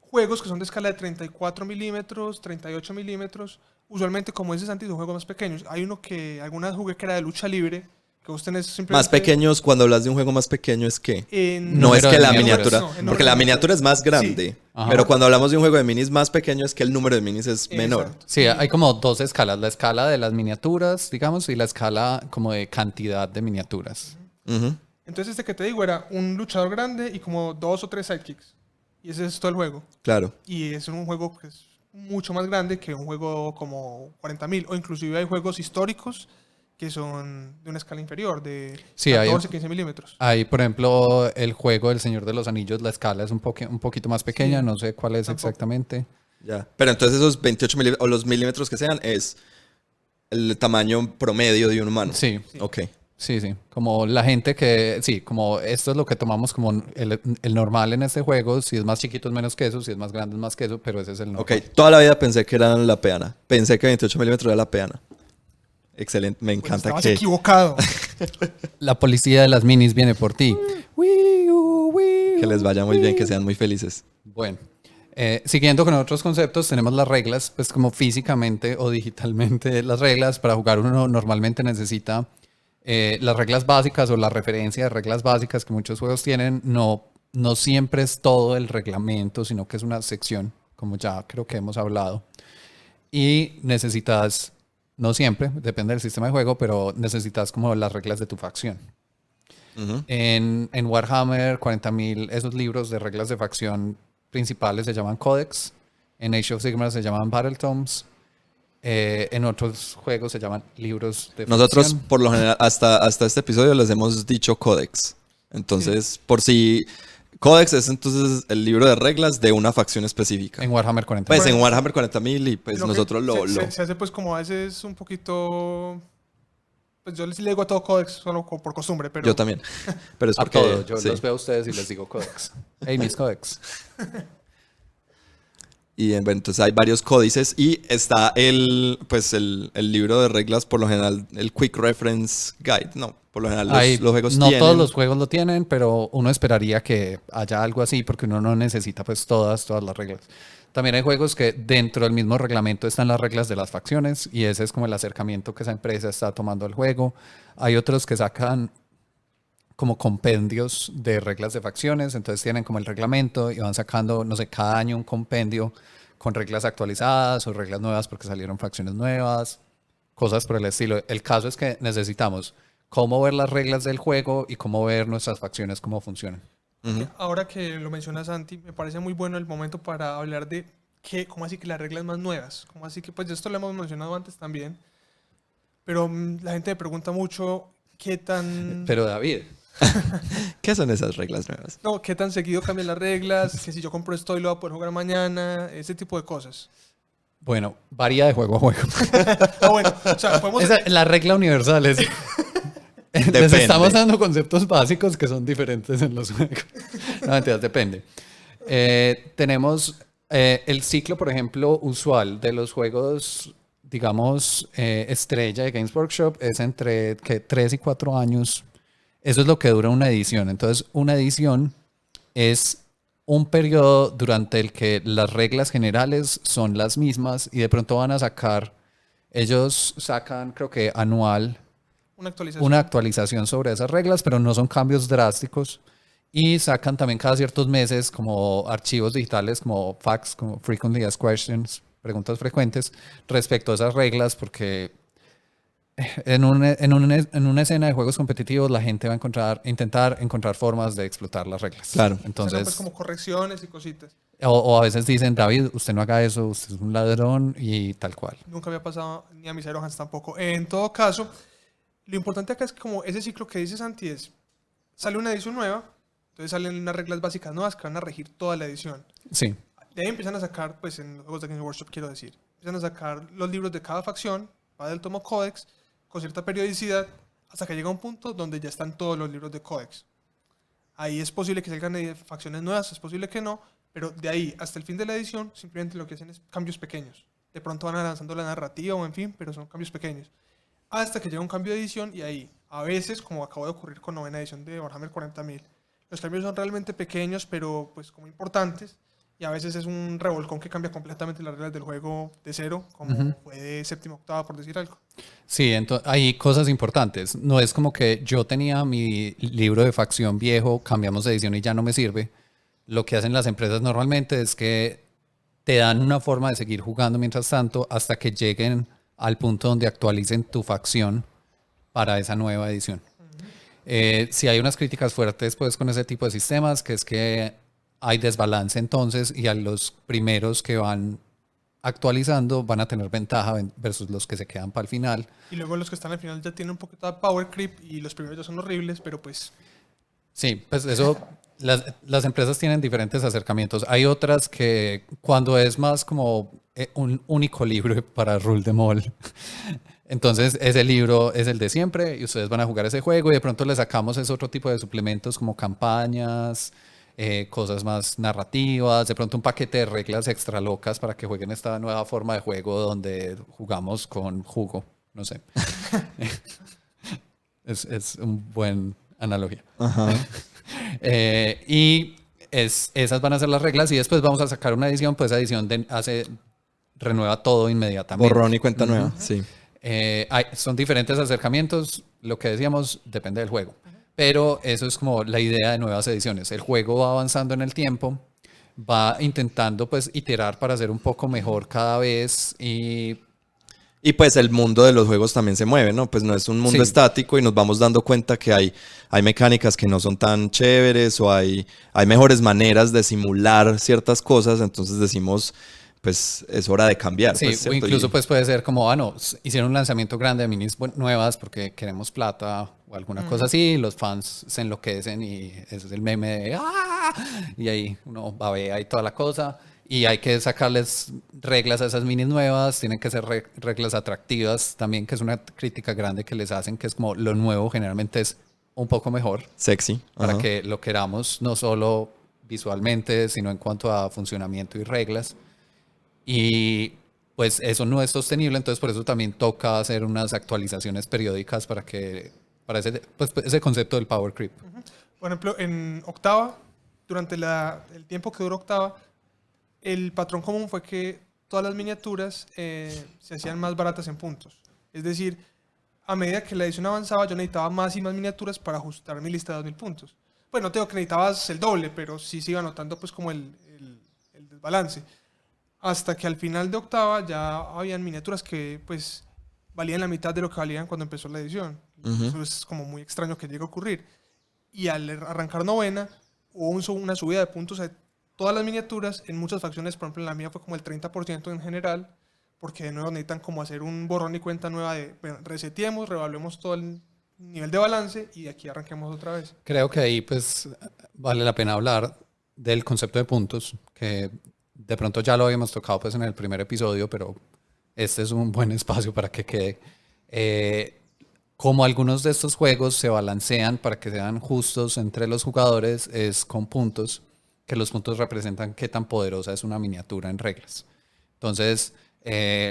S2: juegos que son de escala de 34 milímetros, 38 milímetros. Usualmente, como ese Santi, son juegos más pequeños. Hay uno que alguna vez jugué que era de lucha libre, Que vos tenés simplemente...
S3: Más pequeños, cuando hablas de un juego más pequeño, ¿es que? No
S1: Número
S3: es que
S1: de
S3: la
S1: miniaturas.
S3: miniatura,
S2: No, en
S3: porque la miniatura es más grande.
S1: Ajá.
S3: Pero cuando hablamos de un juego de minis más pequeño, es que el número de minis es menor.
S2: Exacto.
S1: Sí, hay como dos escalas, la escala de las miniaturas, digamos, y la escala como de cantidad de miniaturas.
S3: Ujú.
S2: Entonces este que te digo era un luchador grande y como 2 o 3 sidekicks. Y ese es todo el juego.
S3: Claro.
S2: Y es un juego que es mucho más grande que un juego como 40.000. O inclusive hay juegos históricos que son de una escala inferior, de
S1: Sí, hay-
S2: 14, 15 milímetros.
S1: Hay, por ejemplo, el juego del Señor de los Anillos, la escala es un poquito más pequeña,
S2: Sí,
S1: no sé cuál es
S2: tampoco.
S1: exactamente.
S3: Ya. Pero entonces esos 28 milímetros, o los milímetros que sean, es el tamaño promedio de un humano.
S1: Sí,
S3: Ok.
S1: sí, sí. Como la gente que, sí, como esto es lo que tomamos como el normal en este juego. Si es más chiquito es menos que eso, si es más grande es más que eso, pero ese es el normal.
S3: Ok. Toda la vida pensé que eran la peana. Pensé que 28 milímetros era la peana. Excelente. Me
S2: Pues
S3: encanta
S2: estabas
S3: que...
S2: equivocado.
S1: La policía de las minis viene por ti.
S3: Que les vaya muy bien, que sean muy felices.
S1: Bueno, siguiendo con otros conceptos, tenemos las reglas, pues como físicamente o digitalmente las reglas. Para jugar uno normalmente necesita las reglas básicas o la referencia de reglas básicas que muchos juegos tienen. No siempre es todo el reglamento, sino que es una sección, como ya creo que hemos hablado. Y necesitas, no siempre, depende del sistema de juego, pero necesitas como las reglas de tu facción.
S3: Ujú.
S1: En Warhammer 40.000, esos libros de reglas de facción principales se llaman Codex. En Age of Sigmar se llaman Battletomes. En otros juegos se llaman libros de
S3: Nosotros,
S1: facción.
S3: por lo general, hasta este episodio les hemos dicho códex. Entonces, por si... Códex es entonces el libro de reglas de una facción específica.
S1: En Warhammer 40.000.
S3: Pues en Warhammer 40.000 y pues
S2: Lo que
S3: nosotros
S2: se hace pues como a veces un poquito... Pues yo les le digo a todo Codex solo por costumbre, pero...
S3: Yo también. Pero es
S1: A
S3: porque...
S1: todo, yo
S3: sí.
S1: los veo a ustedes y les digo Codex. Hey, mis Codex.
S3: Y bueno, entonces hay varios códices y está pues el libro de reglas, por lo general, el Quick Reference Guide. No, por lo general los juegos
S1: no
S3: tienen.
S1: todos los juegos lo tienen, pero uno esperaría que haya algo así porque uno no necesita pues todas las reglas. También hay juegos que dentro del mismo reglamento están las reglas de las facciones y ese es como el acercamiento que esa empresa está tomando al juego. Hay otros que sacan como compendios de reglas de facciones, entonces tienen como el reglamento y van sacando, no sé, cada año un compendio con reglas actualizadas o reglas nuevas porque salieron facciones nuevas, cosas por el estilo. El caso es que necesitamos cómo ver las reglas del juego y cómo ver nuestras facciones, cómo funcionan.
S3: Ujú.
S2: Ahora que lo menciona Santi, me parece muy bueno el momento para hablar de cómo así que las reglas más nuevas. Cómo así que, pues esto lo hemos mencionado antes también, pero la gente me pregunta mucho qué tan...
S1: Pero David,
S3: ¿Qué son esas reglas nuevas?
S2: No, qué tan seguido cambian las reglas, que si yo compro esto y lo voy a poder jugar mañana, ese tipo de cosas.
S1: bueno, varía de juego a juego.
S2: Ah, bueno, o sea, podemos...
S1: La regla universal es... Les
S3: Depende.
S1: estamos dando conceptos básicos que son diferentes en los juegos. No, mentiras, depende. Tenemos el ciclo, por ejemplo, usual de los juegos, digamos, estrella de Games Workshop es entre 3 y 4 años. Eso es lo que dura una edición. Entonces, una edición es un periodo durante el que las reglas generales son las mismas y de pronto van a sacar, ellos sacan, creo que anual,
S2: Una actualización.
S1: una actualización sobre esas reglas, pero no son cambios drásticos. Y sacan también cada ciertos meses como archivos digitales, como facts, como frequently asked questions, preguntas frecuentes respecto a esas reglas, porque en una escena de juegos competitivos la gente va a intentar encontrar formas de explotar las reglas.
S3: Claro.
S2: Serán,
S1: Entonces,
S2: pues, como correcciones y cositas.
S1: o a veces dicen, David, usted no haga eso, usted es un ladrón y tal cual.
S2: Nunca había pasado ni a mis Hans tampoco. En todo caso, lo importante acá es que como ese ciclo que dice Santi es, sale una edición nueva, entonces salen unas reglas básicas nuevas que van a regir toda la edición.
S1: Sí,
S2: De ahí empiezan a sacar, pues en los juegos de Games Workshop quiero decir, empiezan a sacar los libros de cada facción, va del tomo Codex, con cierta periodicidad, hasta que llega un punto donde ya están todos los libros de Codex. Ahí es posible que salgan facciones nuevas, es posible que no, pero de ahí hasta el fin de la edición simplemente lo que hacen es cambios pequeños. De pronto van avanzando la narrativa o en fin, pero son cambios pequeños. Hasta que llega un cambio de edición y ahí, a veces, como acabo de ocurrir con novena edición de Warhammer 40.000, los cambios son realmente pequeños, pero pues como importantes, y a veces es un revolcón que cambia completamente las reglas del juego de cero, como fue de séptima octava, por decir algo.
S1: Sí, entonces hay cosas importantes. No es como que yo tenía mi libro de facción viejo, cambiamos de edición y ya no me sirve. Lo que hacen las empresas normalmente es que te dan una forma de seguir jugando mientras tanto hasta que lleguen al punto donde actualicen tu facción para esa nueva edición. Si hay unas críticas fuertes pues con ese tipo de sistemas, que es que hay desbalance entonces y a los primeros que van actualizando van a tener ventaja versus los que se quedan para el final.
S2: Y luego los que están al final ya tienen un poquito de power creep y los primeros ya son horribles, pero pues...
S1: Sí, pues eso, las empresas tienen diferentes acercamientos. Hay otras que cuando es más como un único libro para Rule Them All, entonces ese libro es el de siempre y ustedes van a jugar ese juego y de pronto le sacamos ese otro tipo de suplementos como campañas, cosas más narrativas, de pronto un paquete de reglas extra locas para que jueguen esta nueva forma de juego donde jugamos con jugo, no sé. Es un buen analogía.
S3: Ajá.
S1: Y esas van a ser las reglas y después vamos a sacar una edición, pues esa edición renueva todo inmediatamente.
S3: Borrón y cuenta nueva, sí.
S1: Son diferentes acercamientos, lo que decíamos depende del juego, pero eso es como la idea de nuevas ediciones. El juego va avanzando en el tiempo, va intentando pues iterar para ser un poco mejor cada vez
S3: Y pues el mundo de los juegos también se mueve, ¿no? Pues no es un mundo estático y nos vamos dando cuenta que hay mecánicas que no son tan chéveres o hay mejores maneras de simular ciertas cosas, entonces decimos, pues es hora de cambiar.
S1: Sí,
S3: pues,
S1: o incluso pues puede ser como, no, hicieron un lanzamiento grande de minis nuevas porque queremos plata o alguna cosa así, los fans se enloquecen y ese es el meme de ¡ah! Y ahí uno babea y toda la cosa. Y hay que sacarles reglas a esas minis nuevas, tienen que ser reglas atractivas también, que es una crítica grande que les hacen, que es como lo nuevo generalmente es un poco mejor.
S3: Sexy.
S1: Para
S3: Ajá.
S1: que lo queramos no solo visualmente, sino en cuanto a funcionamiento y reglas. Y pues eso no es sostenible, entonces por eso también toca hacer unas actualizaciones periódicas para ese concepto del power creep.
S2: Por ejemplo, en octava, durante el tiempo que duró octava, el patrón común fue que todas las miniaturas se hacían más baratas en puntos. Es decir, a medida que la edición avanzaba, yo necesitaba más y más miniaturas para ajustar mi lista de 2000 puntos. Pues no tengo que necesitabas el doble, pero sí se iba notando pues como el desbalance. Hasta que al final de octava ya habían miniaturas que pues valían la mitad de lo que valían cuando empezó la edición. Eso es como muy extraño que llegue a ocurrir. Y al arrancar novena, hubo una subida de puntos a todas las miniaturas. En muchas facciones, por ejemplo en la mía fue como el 30% en general, porque de nuevo necesitan como hacer un borrón y cuenta nueva de bueno, reseteemos, reevaluemos todo el nivel de balance y de aquí arranquemos otra vez.
S1: Creo que ahí pues vale la pena hablar del concepto de puntos, que de pronto ya lo habíamos tocado pues en el primer episodio, pero este es un buen espacio para que quede. Como algunos de estos juegos se balancean para que sean justos entre los jugadores, es con puntos, que los puntos representan qué tan poderosa es una miniatura en reglas. Entonces,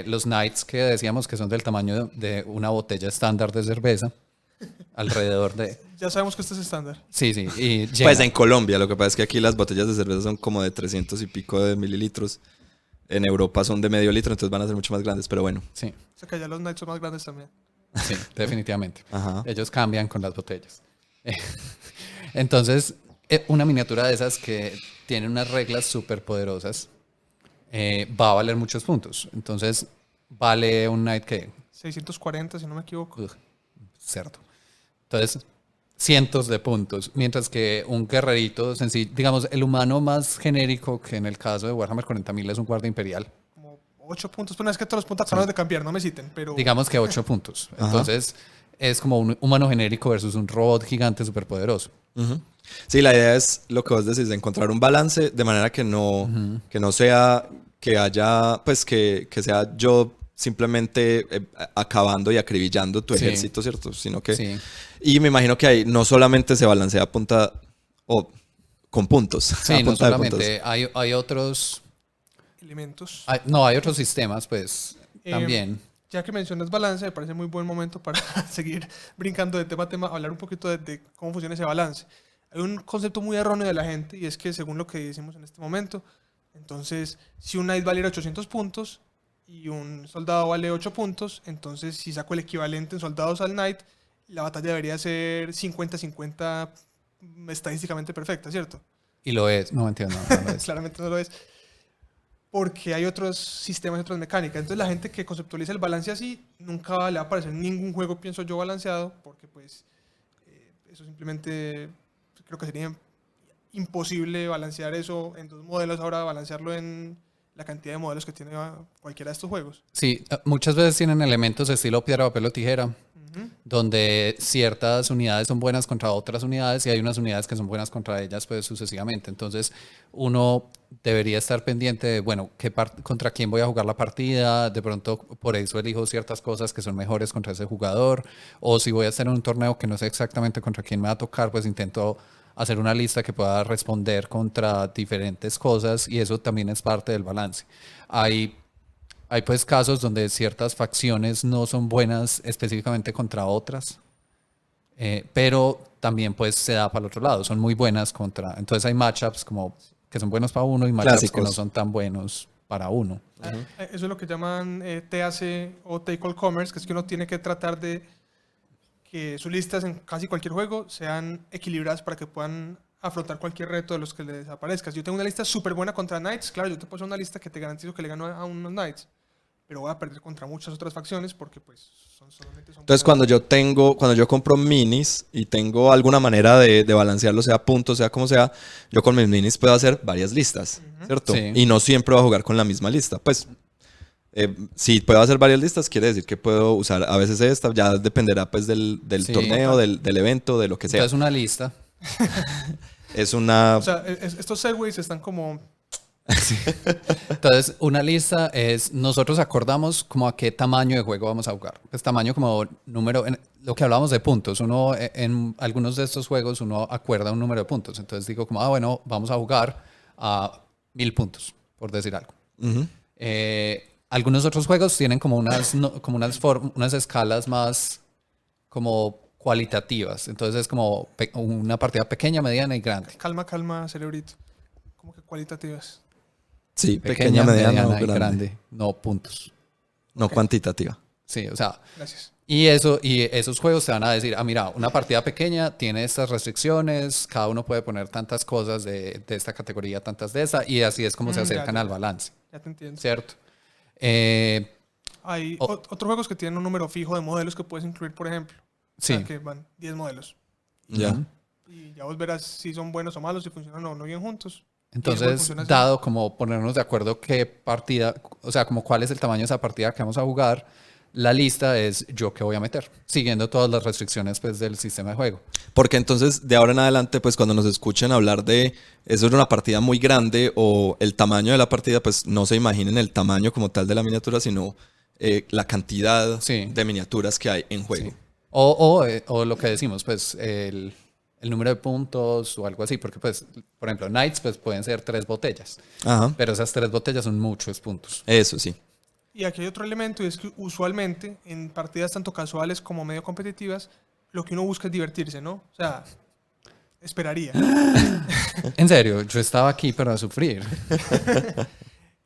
S1: los knights que decíamos que son del tamaño de una botella estándar de cerveza, alrededor de...
S2: Ya sabemos que este es estándar.
S1: Sí, sí. Y
S3: Pues en Colombia, lo que pasa es que aquí las botellas de cerveza son como de 300 y pico de mililitros. En Europa son de medio litro, entonces van a ser mucho más grandes, pero bueno.
S1: Sí,
S2: O sea que ya los Knights son más grandes también.
S1: sí, definitivamente.
S3: Ajá.
S1: Ellos cambian con las botellas. Entonces, una miniatura de esas que tiene unas reglas súper poderosas va a valer muchos puntos. Entonces, vale un knight que...
S2: 640, si no me equivoco.
S1: Cerdo. Entonces, cientos de puntos. Mientras que un guerrerito sencillo, digamos, el humano más genérico, que en el caso de Warhammer 40.000 es un guardia imperial.
S2: Como 8 puntos. Pero no es que todos los puntos acaban de cambiar, no me citen, pero...
S1: Digamos que 8 puntos. Entonces, es como un humano genérico versus un robot gigante superpoderoso.
S3: Sí, la idea es lo que vos decís, de encontrar un balance de manera que no sea que haya, pues que sea yo simplemente acabando y acribillando tu ejército, ¿cierto? Sino que...
S1: Sí.
S3: Y me imagino que ahí no solamente se balancea a punta o con puntos.
S1: Sí,
S3: a
S1: no
S3: punta de puntos.
S1: solamente. Hay otros...
S2: elementos.
S1: hay otros sistemas, pues, también.
S2: Ya que mencionas balance, me parece muy buen momento para seguir brincando de tema a tema, hablar un poquito de cómo funciona ese balance. Hay un concepto muy erróneo de la gente y es que según lo que decimos en este momento, Entonces, si un knight valiera 800 puntos y un soldado vale 8 puntos, entonces si saco el equivalente en soldados al knight, la batalla debería ser 50-50 estadísticamente perfecta, ¿cierto?
S1: Y lo es. No entiendo. No lo es.
S2: Claramente no lo es. Porque hay otros sistemas y otras mecánicas. Entonces la gente que conceptualiza el balance así, nunca le va a aparecer ningún juego, pienso yo, balanceado, porque pues eso simplemente creo que sería imposible balancear eso en 2 modelos, ahora balancearlo en la cantidad de modelos que tiene cualquiera de estos juegos.
S1: Sí, muchas veces tienen elementos de estilo piedra, papel o tijera, donde ciertas unidades son buenas contra otras unidades y hay unas unidades que son buenas contra ellas, pues sucesivamente. Entonces, uno debería estar pendiente de, bueno, contra quién voy a jugar la partida, de pronto por eso elijo ciertas cosas que son mejores contra ese jugador, o si voy a hacer un torneo que no sé exactamente contra quién me va a tocar, pues intento hacer una lista que pueda responder contra diferentes cosas y eso también es parte del balance. Hay pues casos donde ciertas facciones no son buenas específicamente contra otras, pero también pues se da para el otro lado, son muy buenas contra, entonces hay matchups como que son buenos para uno y matchups
S3: Clásicos.
S1: que no son tan buenos para uno.
S2: Eso es lo que llaman TAC o Take All Commerce, que es que uno tiene que tratar de que sus listas en casi cualquier juego sean equilibradas para que puedan afrontar cualquier reto de los que les aparezca. Si yo tengo una lista súper buena contra Knights, claro, yo te puedo hacer una lista que te garantizo que le gano a unos Knights, pero voy a perder contra muchas otras facciones porque pues solamente son...
S3: Entonces cuando yo compro minis y tengo alguna manera de balancearlo, sea puntos, sea como sea, yo con mis minis puedo hacer varias listas, ¿cierto?
S1: Sí.
S3: Y no siempre voy a jugar con la misma lista. Pues si puedo hacer varias listas, quiere decir que puedo usar a veces esta, ya dependerá pues del
S1: Sí.
S3: torneo, del evento, de lo que sea.
S1: Entonces una lista.
S3: Es una...
S2: O sea, estos segways están como...
S1: Entonces, una lista es, nosotros acordamos como a qué tamaño de juego vamos a jugar. Pues tamaño como número, lo que hablábamos de puntos. Uno, en algunos de estos juegos, uno acuerda un número de puntos. Entonces digo como, bueno, vamos a jugar a 1000 puntos, por decir algo.
S3: Ujú.
S1: Algunos otros juegos tienen como unas escalas más como cualitativas. Entonces es como una partida pequeña, mediana y grande.
S2: Calma, cerebrito. Como que cualitativas.
S3: Sí, pequeña, mediana o
S1: y
S3: grande.
S1: no puntos.
S3: No cuantitativa.
S1: Sí, o sea,
S2: Gracias.
S1: y esos juegos te van a decir, mira, una partida pequeña tiene estas restricciones, cada uno puede poner tantas cosas de esta categoría, tantas de esa, y así es como se
S2: Ya,
S1: acercan
S2: ya.
S1: al balance,
S2: Ya te entiendo.
S1: ¿cierto?
S2: Hay otros juegos que tienen un número fijo de modelos que puedes incluir, por ejemplo.
S1: Sí.
S2: O sea, que van 10 modelos.
S3: Ya.
S2: Y ya vos verás si son buenos o malos, si funcionan o no bien juntos.
S1: Entonces,
S2: funciona así.
S1: dado como ponernos de acuerdo qué partida, o sea, como cuál es el tamaño de esa partida que vamos a jugar, la lista es yo qué voy a meter, siguiendo todas las restricciones pues, del sistema de juego.
S3: Porque entonces, de ahora en adelante, pues cuando nos escuchen hablar de eso es una partida muy grande o el tamaño de la partida, pues no se imaginen el tamaño como tal de la miniatura, sino la cantidad
S1: Sí.
S3: de miniaturas que hay en juego.
S1: Sí. O lo que decimos, pues el número de puntos o algo así, porque pues, por ejemplo, Knights pues pueden ser 3 botellas,
S3: Ajá.
S1: pero esas 3 botellas son muchos puntos.
S3: Eso sí.
S2: Y aquí hay otro elemento y es que usualmente en partidas tanto casuales como medio competitivas, lo que uno busca es divertirse, ¿no? O sea, esperaría.
S1: En serio, yo estaba aquí para sufrir.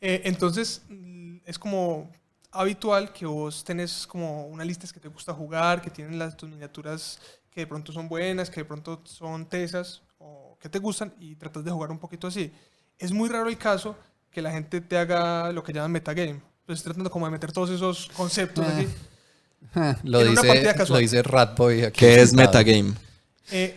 S2: Entonces, es como habitual que vos tenés como una lista que te gusta jugar, que tienen tus miniaturas que de pronto son buenas, que de pronto son tesas o que te gustan y tratas de jugar un poquito así. Es muy raro el caso que la gente te haga lo que llaman metagame. Entonces tratando como de meter todos esos conceptos allí.
S1: Lo
S2: En una partida
S1: lo
S2: casual.
S1: dice Ratboy aquí.
S3: ¿Qué es
S1: sentado.
S3: metagame?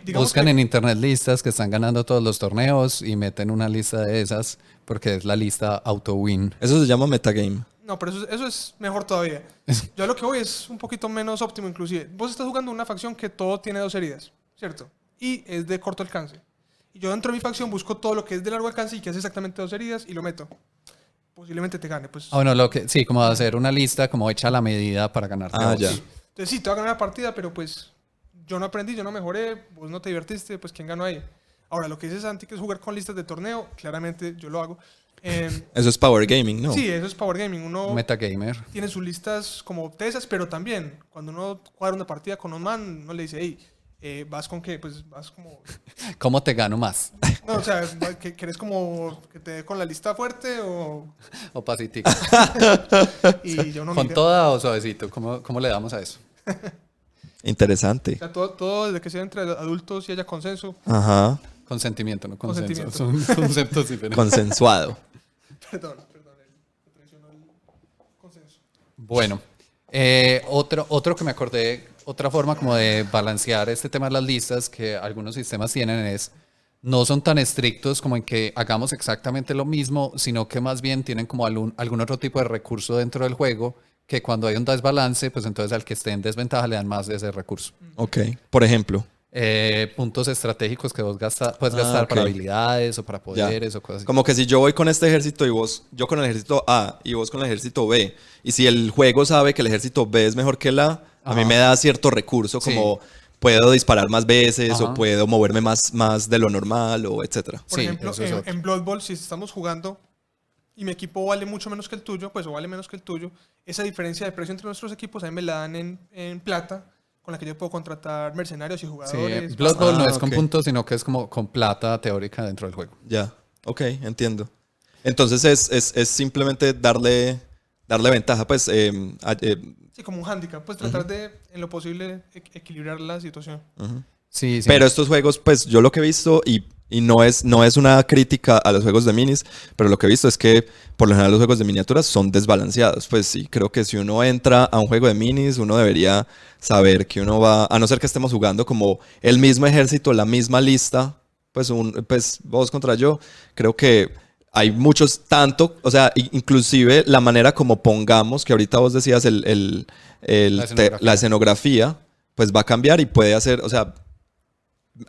S2: Digamos
S1: Buscan
S2: que-
S1: en internet listas que están ganando todos los torneos y meten una lista de esas porque es la lista auto-win.
S3: Eso se llama metagame.
S2: No, pero eso es mejor todavía. Yo a lo que voy es un poquito menos óptimo inclusive. Vos estás jugando una facción que todo tiene 2 heridas, ¿cierto? Y es de corto alcance. Y yo dentro de mi facción busco todo lo que es de largo alcance y que hace exactamente 2 heridas y lo meto. Posiblemente te gane, pues.
S1: Bueno, sí, como hacer una lista como hecha a la medida para ganar.
S3: Ah, ya.
S2: Entonces sí, te va a ganar la partida, pero pues yo no aprendí, yo no mejoré, vos no te divertiste, pues ¿quién ganó ahí? Ahora, lo que dice Santi, que es jugar con listas de torneo, claramente yo lo hago.
S3: Eso es power gaming, ¿no?
S2: Sí, eso es Power Gaming. Uno
S1: Metagamer.
S2: tiene sus listas como tesas, pero también cuando uno cuadra una partida con un man, uno le dice, hey, ¿vas con qué? Pues vas como...
S1: ¿Cómo te gano más?
S2: No, o sea, que eres como que te dé con la lista fuerte o...
S1: O pasitico.
S2: Y yo no
S1: ¿Con
S2: mira.
S1: toda o suavecito? ¿Cómo le damos a eso?
S3: Interesante.
S2: O sea, todo desde que sea entre adultos y haya consenso.
S3: Ajá.
S1: Consentimiento, no consenso.
S2: Consentimiento.
S1: Son conceptos diferentes.
S3: Consensuado.
S2: Perdón, me traicionó el consenso.
S1: Bueno, otro que me acordé, otra forma como de balancear este tema de las listas que algunos sistemas tienen es, no son tan estrictos como en que hagamos exactamente lo mismo, sino que más bien tienen como algún otro tipo de recurso dentro del juego que cuando hay un desbalance, pues entonces al que esté en desventaja le dan más de ese recurso.
S3: Ok. Por ejemplo.
S1: Puntos estratégicos que puedes gastar
S3: ok.
S1: para habilidades o para poderes o cosas así.
S3: Como que si yo voy con este ejército y yo con el ejército A y vos con el ejército B, y si el juego sabe que el ejército B es mejor que el A, a mí
S1: Ajá.
S3: me da cierto recurso
S1: Sí.
S3: como puedo disparar más veces
S1: Ajá.
S3: o puedo moverme más de lo normal o etcétera.
S2: Por
S1: Sí,
S2: ejemplo,
S1: eso es otro.
S2: en Blood Bowl, si estamos jugando y mi equipo vale mucho menos que el tuyo, pues o vale menos que el tuyo, esa diferencia de precio entre nuestros equipos a mí me la dan en plata, con la que yo puedo contratar mercenarios y
S1: Sí,
S2: jugadores.
S1: Blood Bowl no es
S3: ok.
S1: con puntos, sino que es como con plata teórica dentro del juego.
S3: Ya, ok, entiendo. Entonces es simplemente darle ventaja, pues,
S2: Sí, como un handicap, pues tratar de, en lo posible, equilibrar la situación.
S1: Sí, sí.
S3: pero estos juegos, pues yo lo que he visto, y no es una crítica a los juegos de minis, pero lo que he visto es que por lo general los juegos de miniaturas son desbalanceados. Pues sí, creo que si uno entra a un juego de minis, uno debería saber que uno va, a no ser que estemos jugando como el mismo ejército, la misma lista, pues vos contra yo, creo que hay muchos, o sea, inclusive la manera como pongamos, que ahorita vos decías la escenografía, pues va a cambiar y puede hacer, o sea,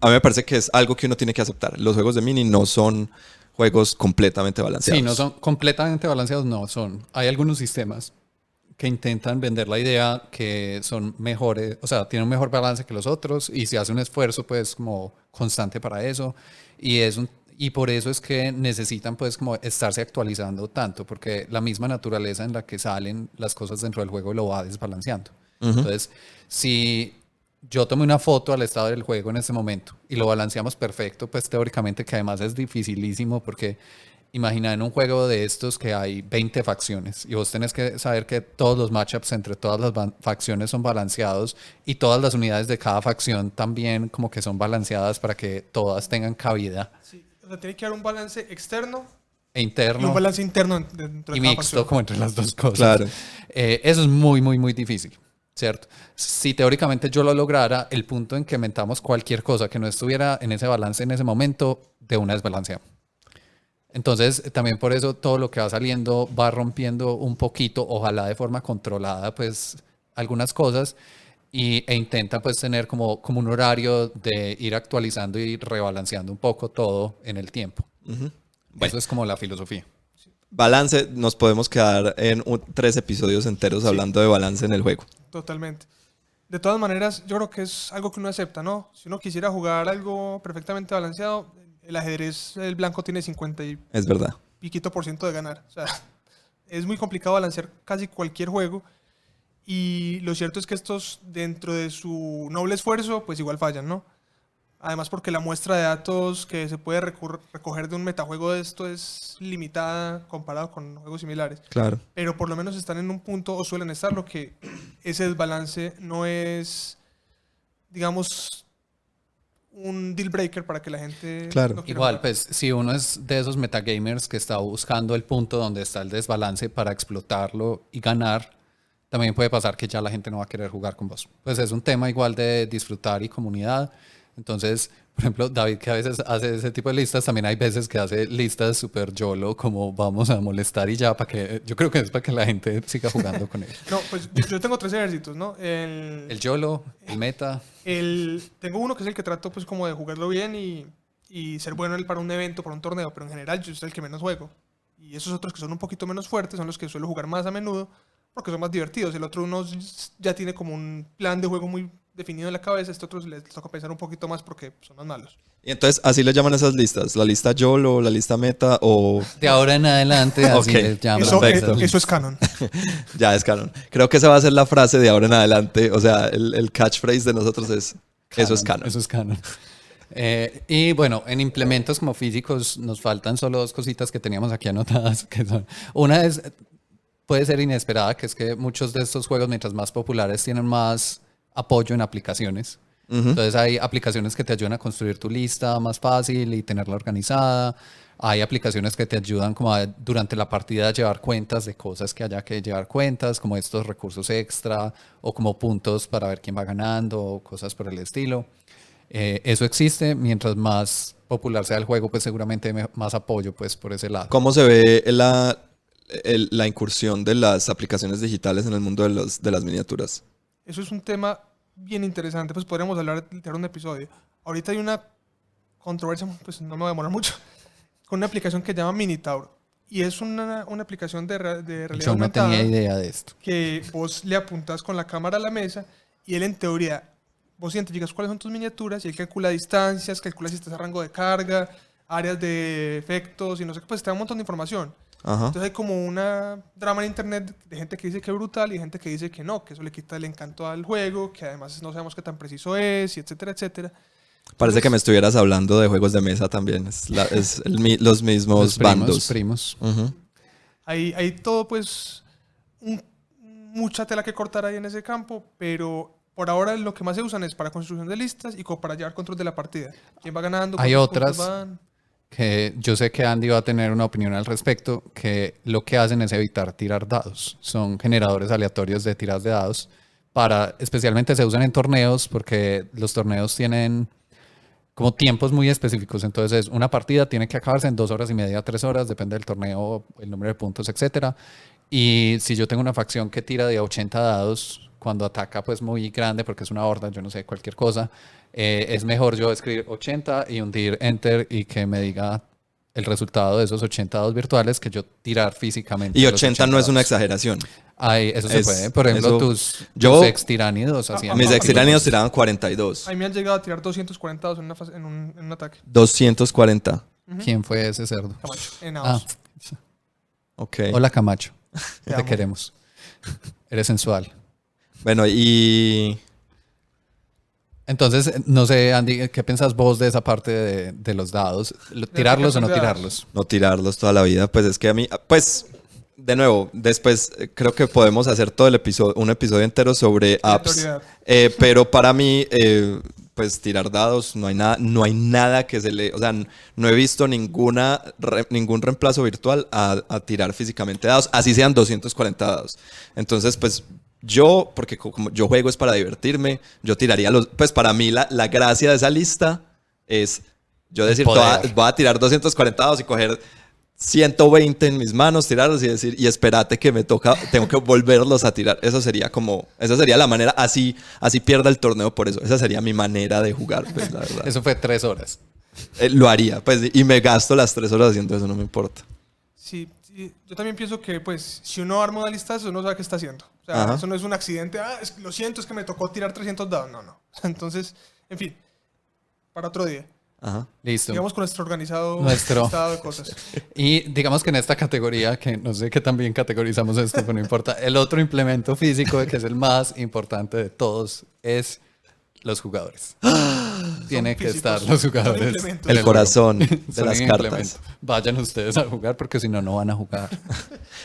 S3: a mí me parece que es algo que uno tiene que aceptar. Los juegos de mini no son juegos completamente balanceados.
S1: Sí, no son completamente balanceados, no son. Hay algunos sistemas que intentan vender la idea que son mejores, o sea, tienen un mejor balance que los otros y se hace un esfuerzo pues como constante para eso y por eso es que necesitan pues como estarse actualizando tanto porque la misma naturaleza en la que salen las cosas dentro del juego lo va desbalanceando. Entonces, si yo tomé una foto al estado del juego en ese momento y lo balanceamos perfecto, pues teóricamente que además es dificilísimo porque imagina en un juego de estos que hay 20 facciones y vos tenés que saber que todos los matchups entre todas las facciones son balanceados y todas las unidades de cada facción también como que son balanceadas para que todas tengan cabida.
S2: Sí, o sea, tiene que haber un balance externo
S1: E
S2: y
S1: interno
S2: un balance interno dentro de
S1: y
S2: cada
S1: mixto
S2: facción.
S1: como entre las dos cosas.
S3: Claro.
S1: Eso es muy, muy, muy difícil, ¿cierto? Si teóricamente yo lo lograra, el punto en que mentamos cualquier cosa que no estuviera en ese balance en ese momento, de una desbalanceamos. Entonces, también por eso todo lo que va saliendo va rompiendo un poquito, ojalá de forma controlada, pues algunas cosas e intenta pues tener como un horario de ir actualizando y rebalanceando un poco todo en el tiempo. Eso es como la filosofía.
S3: Balance, nos podemos quedar en 3 episodios enteros hablando de balance en el juego.
S2: Totalmente. De todas maneras, yo creo que es algo que uno acepta, ¿no? Si uno quisiera jugar algo perfectamente balanceado, el ajedrez, el blanco tiene 50 y
S3: Es verdad.
S2: piquito % de ganar. O sea, es muy complicado balancear casi cualquier juego. Y lo cierto es que estos, dentro de su noble esfuerzo, pues igual fallan, ¿no? Además porque la muestra de datos que se puede recoger de un metajuego de esto es limitada comparado con juegos similares.
S3: Claro.
S2: Pero por lo menos están en un punto, o suelen estar, lo que ese desbalance no es, digamos, un deal breaker para que la gente
S3: Claro.
S2: no quiera
S1: Igual,
S2: jugar.
S1: pues si uno es de esos metagamers que está buscando el punto donde está el desbalance para explotarlo y ganar, también puede pasar que ya la gente no va a querer jugar con vos. Pues es un tema igual de disfrutar y comunidad. Entonces, por ejemplo, David que a veces hace ese tipo de listas, también hay veces que hace listas super YOLO, como vamos a molestar y ya, para que yo creo que es para que la gente siga jugando con él.
S2: No, pues yo tengo 3 ejércitos, ¿no?
S1: El YOLO, el meta.
S2: Tengo uno que es el que trato pues como de jugarlo bien y ser bueno para un evento, para un torneo, pero en general yo soy el que menos juego. Y esos otros que son un poquito menos fuertes son los que suelo jugar más a menudo porque son más divertidos. El otro uno ya tiene como un plan de juego muy definido en la cabeza, este otro les toca pensar un poquito más porque son más malos.
S3: Y entonces, así le llaman esas listas. La lista YOLO, la lista meta o...
S1: De ahora en adelante, así
S3: Ok.
S1: les llaman.
S3: Perfecto.
S2: Eso es canon.
S3: Ya es canon. Creo que esa va a ser la frase de ahora en adelante. O sea, el catchphrase de nosotros es... Eso es canon.
S1: Eso es canon. Y bueno, en implementos como físicos nos faltan solo dos cositas que teníamos aquí anotadas, que son, una es, puede ser inesperada, que es que muchos de estos juegos, mientras más populares, tienen más apoyo en aplicaciones. Entonces hay aplicaciones que te ayudan a construir tu lista más fácil y tenerla organizada. Hay aplicaciones que te ayudan como durante la partida a llevar cuentas de cosas que haya que llevar cuentas, como estos recursos extra o como puntos para ver quién va ganando o cosas por el estilo. Eso existe. Mientras más popular sea el juego, pues seguramente hay más apoyo pues por ese lado.
S3: ¿Cómo se ve la incursión de las aplicaciones digitales en el mundo de las miniaturas?
S2: Eso es un tema bien interesante, pues podríamos hablar de un episodio. Ahorita hay una controversia, pues no me voy a demorar mucho, con una aplicación que se llama Minitauro. Y es una aplicación de realidad
S1: Yo no
S2: aumentada
S1: tenía idea de esto.
S2: que vos le apuntas con la cámara a la mesa y él en teoría, vos identificas cuáles son tus miniaturas y él calcula distancias, calcula si estás a rango de carga, áreas de efectos y no sé qué, pues te da un montón de información.
S3: Ajá.
S2: Entonces hay como una drama en internet de gente que dice que es brutal y gente que dice que no, que eso le quita el encanto al juego, que además no sabemos qué tan preciso es, y etcétera, etcétera.
S3: Parece que me estuvieras hablando de juegos de mesa también. Los mismos
S1: Los
S3: bandos.
S1: primos.
S3: Ujú.
S2: Hay todo, pues, mucha tela que cortar ahí en ese campo, pero por ahora lo que más se usan es para construcción de listas y como para llevar control de la partida. ¿Quién va ganando?
S1: Hay
S2: ¿Cuántos
S1: otras
S2: puntos van?
S1: que yo sé que Andy va a tener una opinión al respecto, que lo que hacen es evitar tirar dados. Son generadores aleatorios de tiras de dados. Especialmente se usan en torneos porque los torneos tienen como tiempos muy específicos. Entonces, una partida tiene que acabarse en 2 horas y media, 3 horas, depende del torneo, el número de puntos, etcétera. Y si yo tengo una facción que tira de 80 dados, cuando ataca pues muy grande, porque es una horda, yo no sé, cualquier cosa, es mejor yo escribir 80 y hundir Enter y que me diga el resultado de esos 80 dados virtuales que yo tirar físicamente.
S3: Y
S1: los
S3: 80 no es una
S1: dados.
S3: exageración.
S1: Eso se puede. Por ejemplo,
S3: eso-
S1: tus
S3: yo-
S1: extiránidos hacían.
S3: Mis
S2: Ah,
S3: extiránidos tiraban 42.
S2: A mí me han llegado a tirar 240 dados en un ataque.
S3: 240.
S1: ¿Quién fue ese cerdo?
S2: Camacho, en
S1: Ah,
S2: Aos.
S3: Ok.
S1: hola Camacho.
S2: Te
S1: Te
S2: amo.
S1: queremos. Eres sensual.
S3: Bueno, y
S1: Entonces, no sé, Andy, ¿qué piensas vos de esa parte de los dados? ¿Tirarlos o no
S2: aplicación de dados.
S1: tirarlos?
S3: no tirarlos toda la vida. Pues es que a mí, pues, de nuevo, después creo que podemos hacer todo un episodio entero sobre apps.
S2: Aleatoriedad.
S3: Pero para mí, pues tirar dados, no hay nada que se le... O sea, no he visto ningún reemplazo virtual a tirar físicamente dados, así sean 240 dados. Entonces, pues yo, porque como yo juego es para divertirme, yo tiraría pues para mí la gracia de esa lista es yo decir,
S1: poder.
S3: voy a tirar 240 dados y coger 120 en mis manos, tirarlos y decir, y espérate que me toca, tengo que volverlos a tirar. Esa sería la manera, así pierda el torneo por eso. Esa sería mi manera de jugar, pues, la verdad.
S1: Eso fue 3 horas.
S3: Lo haría, pues, y me gasto las 3 horas haciendo eso, no me importa.
S2: Sí, yo también pienso que, pues, si uno arma una lista, uno sabe qué está haciendo. O sea,
S3: Ajá.
S2: eso no es un accidente. Lo siento, es que me tocó tirar 300 dados. No. Entonces, en fin, para otro día.
S3: Ajá.
S1: Listo.
S2: Sigamos con nuestro organizado
S1: Nuestro.
S2: estado de cosas.
S1: Y digamos que en esta categoría, que no sé qué también categorizamos esto, pero no importa, el otro implemento físico, que es el más importante de todos, es los jugadores. Tiene que
S2: físicos,
S1: estar los
S2: son
S1: jugadores.
S2: implementos.
S3: El corazón de
S1: Son
S3: las
S1: un
S3: cartas.
S1: implemento. Vayan ustedes a jugar porque si no, no van a jugar.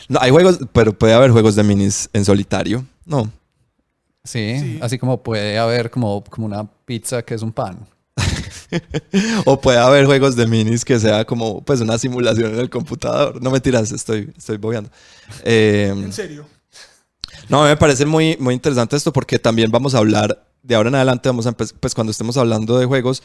S3: No, hay juegos, pero puede haber juegos de minis en solitario. No.
S1: Sí,
S2: Sí.
S1: así como puede haber como una pizza que es un pan.
S3: O puede haber juegos de minis que sea como pues una simulación en el computador. No me tiras, estoy bobeando.
S2: En serio.
S3: No, me parece muy, muy interesante esto porque también vamos a hablar, de ahora en adelante pues cuando estemos hablando de juegos,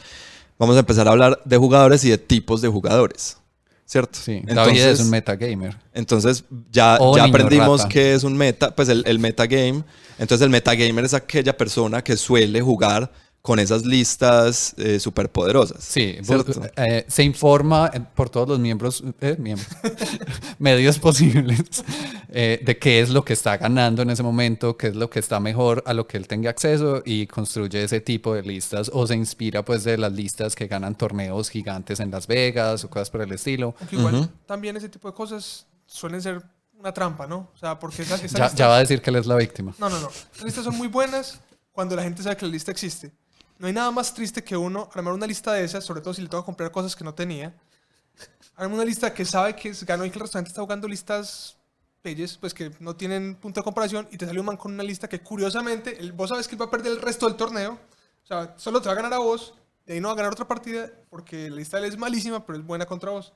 S3: vamos a empezar a hablar de jugadores y de tipos de jugadores. ¿Cierto?
S1: Sí, David es un metagamer.
S3: Entonces ya
S1: O niño
S3: aprendimos
S1: rata.
S3: qué es un meta, pues el metagame. Entonces el metagamer es aquella persona que suele jugar con esas listas superpoderosas.
S1: Sí,
S3: ¿cierto?
S1: se informa por todos los medios posibles de qué es lo que está ganando en ese momento, qué es lo que está mejor a lo que él tenga acceso y construye ese tipo de listas o se inspira pues de las listas que ganan torneos gigantes en Las Vegas o cosas por el estilo.
S2: Aunque igual también ese tipo de cosas suelen ser una trampa, ¿no? O sea, porque esas
S1: Ya va a decir que él es la víctima.
S2: No. Las listas son muy buenas cuando la gente sabe que la lista existe. no hay nada más triste que uno armar una lista de esas, sobre todo si le toca comprar cosas que no tenía. Armar una lista que sabe que ganó y que el restaurante está jugando listas pelles, pues que no tienen punto de comparación, y te sale un man con una lista que curiosamente, vos sabes que él va a perder el resto del torneo, o sea, solo te va a ganar a vos, de ahí no va a ganar otra partida, porque la lista de él es malísima, pero es buena contra vos.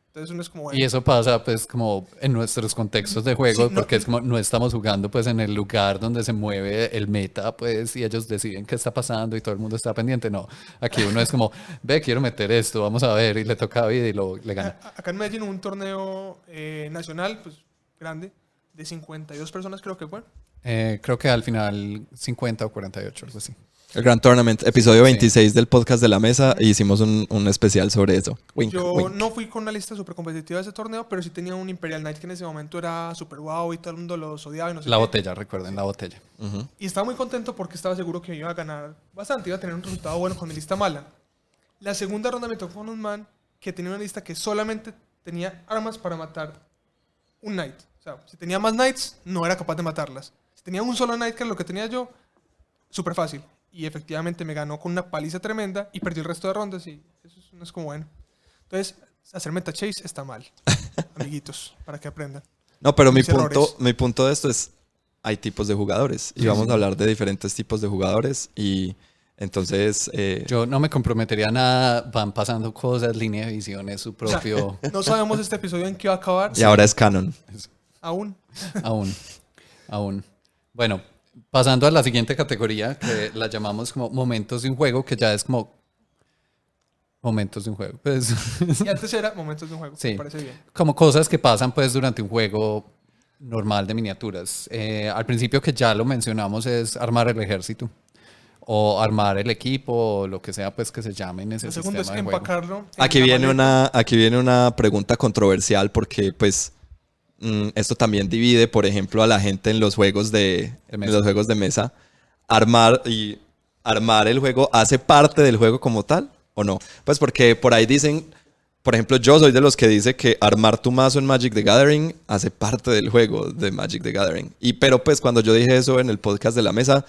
S2: Entonces uno es como, bueno.
S1: Y eso pasa pues como en nuestros contextos de juego,
S2: Sí, no,
S1: porque es como no estamos jugando pues en el lugar donde se mueve el meta pues y ellos deciden qué está pasando y todo el mundo está pendiente. No, aquí uno es como, ve, quiero meter esto, vamos a ver, y le toca a David y le gana.
S2: Acá en Medellín hubo un torneo nacional, pues grande, de 52 personas creo que fue.
S1: Creo que al final 50 o 48, algo así.
S3: El Grand Tournament, episodio
S1: Sí.
S3: 26 del podcast de la mesa, e hicimos un especial sobre eso. Wink,
S2: Yo
S3: wink.
S2: no fui con una lista súper competitiva de ese torneo, pero sí tenía un Imperial Knight que en ese momento era súper guau y todo el mundo los odiaba y no sé
S1: La
S2: qué.
S1: botella, recuerden, la botella.
S2: Y estaba muy contento porque estaba seguro que iba a ganar bastante, iba a tener un resultado bueno con mi lista mala. La segunda ronda me tocó con un man que tenía una lista que solamente tenía armas para matar un Knight. O sea, si tenía más Knights, no era capaz de matarlas. Si tenía un solo Knight, que era lo que tenía yo, súper fácil. Y efectivamente me ganó con una paliza tremenda y perdió el resto de rondas y eso no es como bueno. Entonces, hacer meta chase está mal, amiguitos, para que aprendan.
S3: No, pero
S2: Mis errores.
S3: mi punto de esto es, hay tipos de jugadores y vamos a hablar de diferentes tipos de jugadores y entonces...
S1: Yo no me comprometería a nada, van pasando cosas, línea de visión es su propio...
S2: No sabemos este episodio en qué va a acabar.
S3: y ahora es canon.
S2: Aún.
S1: Aún. Bueno, pasando a la siguiente categoría, que la llamamos como momentos de un juego, que ya es como momentos de un juego. Pues,
S2: Y antes era momentos de un juego.
S1: sí,
S2: Me parece bien.
S1: como cosas que pasan pues durante un juego normal de miniaturas. Al principio, que ya lo mencionamos, es armar el ejército o armar el equipo o lo que sea pues que se llame en ese
S2: Lo segundo es
S1: sistema de juego.
S2: empacarlo. en
S3: Aquí
S2: la
S3: viene
S2: maleta.
S3: aquí viene una pregunta controversial porque pues esto también divide, por ejemplo, a la gente en los juegos
S1: De
S3: en
S1: mesa.
S3: los juegos de mesa. Armar el juego hace parte del juego como tal o no. Pues porque por ahí dicen, por ejemplo, yo soy de los que dice que armar tu mazo en Magic the Gathering hace parte del juego de Magic the Gathering. Pero pues cuando yo dije eso en el podcast de la mesa,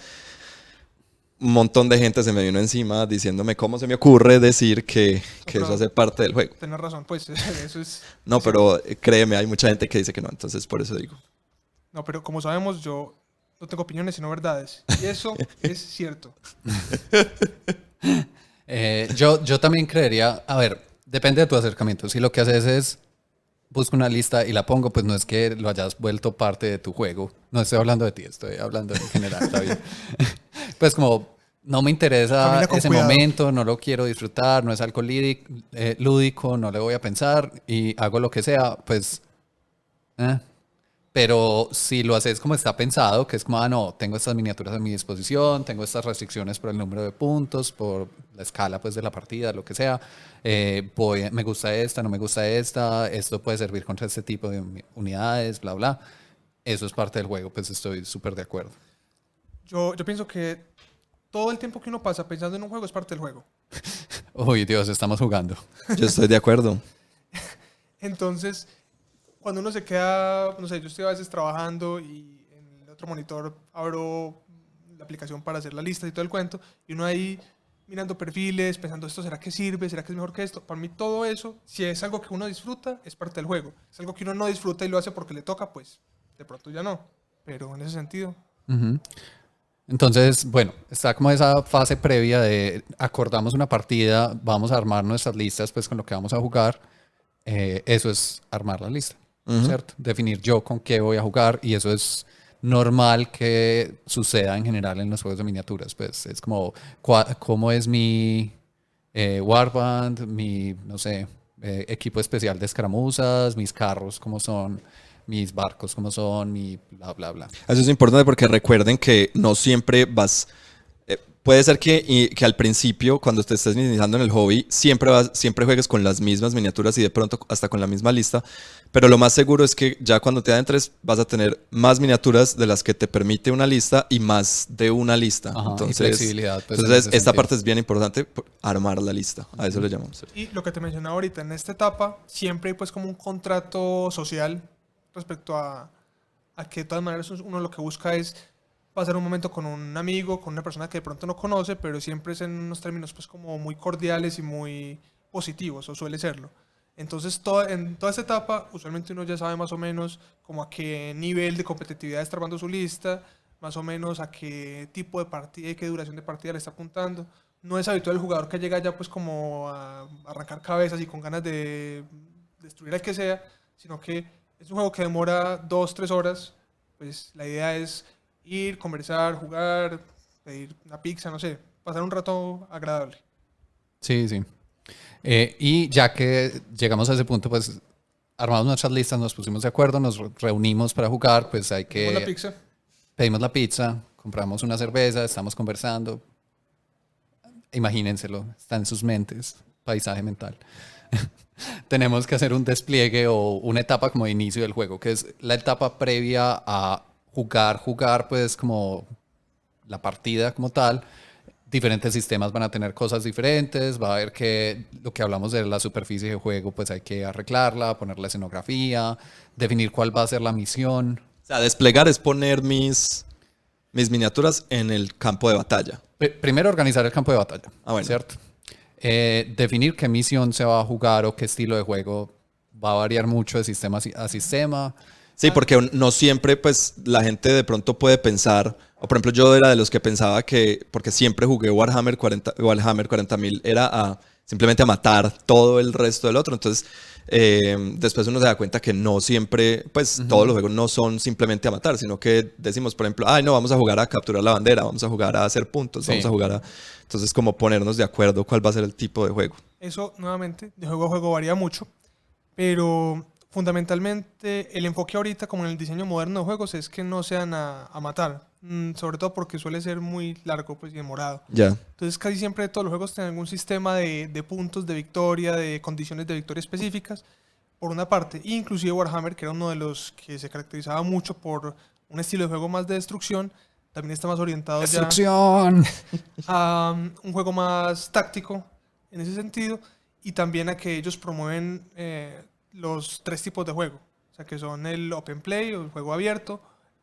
S3: un montón de gente se me vino encima diciéndome cómo se me ocurre decir que
S2: pero-
S3: eso hace parte del juego.
S2: Tenés razón, pues eso es...
S3: No, pero créeme, hay mucha gente que dice que no, entonces por eso digo.
S2: No, pero como sabemos, yo no tengo opiniones sino verdades. Y eso es cierto.
S1: Yo también creería, a ver, depende de tu acercamiento. Si lo que haces es busco una lista y la pongo, pues no es que lo hayas vuelto parte de tu juego. No estoy hablando de ti, estoy hablando en general, David. Pues como no me interesa
S2: Camina con
S1: ese
S2: cuidado.
S1: momento, no lo quiero disfrutar, no es algo lúdico, no le voy a pensar y hago lo que sea, pues... Pero si lo haces como está pensado, que es como, no, tengo estas miniaturas a mi disposición, tengo estas restricciones por el número de puntos, por la escala pues de la partida, lo que sea, me gusta esta, no me gusta esta, esto puede servir contra este tipo de unidades, bla, bla. Eso es parte del juego, pues estoy súper de acuerdo.
S2: Yo pienso que todo el tiempo que uno pasa pensando en un juego es parte del juego.
S1: Uy, Dios, estamos jugando.
S3: Yo estoy de acuerdo.
S2: Entonces, cuando uno se queda, no sé, yo estoy a veces trabajando y en el otro monitor abro la aplicación para hacer la lista y todo el cuento, y uno ahí mirando perfiles, pensando, ¿esto será que sirve? ¿Será que es mejor que esto? Para mí todo eso, si es algo que uno disfruta, es parte del juego. Es algo que uno no disfruta y lo hace porque le toca, pues de pronto ya no. Pero en ese sentido,
S1: Ujú. Entonces, bueno, está como esa fase previa de acordamos una partida, vamos a armar nuestras listas pues con lo que vamos a jugar. Eso es armar la lista, ¿cierto? Definir yo con qué voy a jugar y eso es normal que suceda en general en los juegos de miniaturas. Pues es como cómo es mi warband, mi, no sé, equipo especial de escaramuzas, mis carros, cómo son, mis barcos, cómo son, mi bla, bla, bla.
S3: Eso es importante porque recuerden que no siempre vas... puede ser que al principio, cuando te estés iniciando en el hobby, siempre juegues con las mismas miniaturas y de pronto hasta con la misma lista, pero lo más seguro es que ya cuando te adentres vas a tener más miniaturas de las que te permite una lista y más de una lista.
S1: Ajá, y
S3: entonces,
S1: flexibilidad, pues, en
S3: entonces
S1: ese
S3: esta
S1: sentido.
S3: parte es bien importante, armar la lista, a eso le llamamos.
S2: y lo que te mencionaba ahorita, en esta etapa siempre hay pues como un contrato social respecto a que de todas maneras uno lo que busca es pasar un momento con un amigo, con una persona que de pronto no conoce, pero siempre es en unos términos pues como muy cordiales y muy positivos, o suele serlo. Entonces, en toda esta etapa, usualmente uno ya sabe más o menos como a qué nivel de competitividad está armando su lista, más o menos a qué tipo de partida y qué duración de partida le está apuntando. No es habitual el jugador que llega ya pues como a arrancar cabezas y con ganas de destruir al que sea, sino que es un juego que demora 2, 3 horas. Pues la idea es ir, conversar, jugar, pedir una pizza, no sé, pasar un rato agradable.
S1: Sí, sí. Y ya que llegamos a ese punto, pues armamos nuestras listas, nos pusimos de acuerdo, nos reunimos para jugar, pues hay que...
S2: La pizza.
S1: Pedimos la pizza, compramos una cerveza, estamos conversando. Imagínenselo, está en sus mentes, paisaje mental. Tenemos que hacer un despliegue o una etapa como de inicio del juego, que es la etapa previa a jugar pues como la partida como tal. Diferentes sistemas van a tener cosas diferentes, va a haber que lo que hablamos de la superficie de juego, pues hay que arreglarla, poner la escenografía, definir cuál va a ser la misión.
S3: O sea, desplegar es poner mis miniaturas en el campo de batalla.
S1: Primero organizar el campo de batalla,
S3: bueno.
S1: ¿cierto? Definir qué misión se va a jugar o qué estilo de juego va a variar mucho de sistema a sistema.
S3: Sí, porque no siempre pues la gente de pronto puede pensar, o por ejemplo yo era de los que pensaba que, porque siempre jugué Warhammer 40.000, era simplemente a matar todo el resto del otro. Entonces después uno se da cuenta que no siempre, pues todos los juegos no son simplemente a matar, sino que decimos, por ejemplo, no, vamos a jugar a capturar la bandera, vamos a jugar a hacer puntos,
S1: Sí.
S3: vamos a jugar a... Entonces como ponernos de acuerdo cuál va a ser el tipo de juego.
S2: Eso, nuevamente, de juego a juego varía mucho, pero fundamentalmente el enfoque ahorita, como en el diseño moderno de juegos, es que no sean a matar, sobre todo porque suele ser muy largo pues, y demorado.
S3: Ya.
S2: Entonces casi siempre todos los juegos tienen algún sistema de puntos de victoria, de condiciones de victoria específicas, por una parte. Inclusive Warhammer, que era uno de los que se caracterizaba mucho por un estilo de juego más de destrucción, también está más orientado
S1: ¡Destrucción!
S2: ya a un juego más táctico en ese sentido, y también a que ellos promueven los 3 tipos de juego, o sea que son el open play o el juego abierto,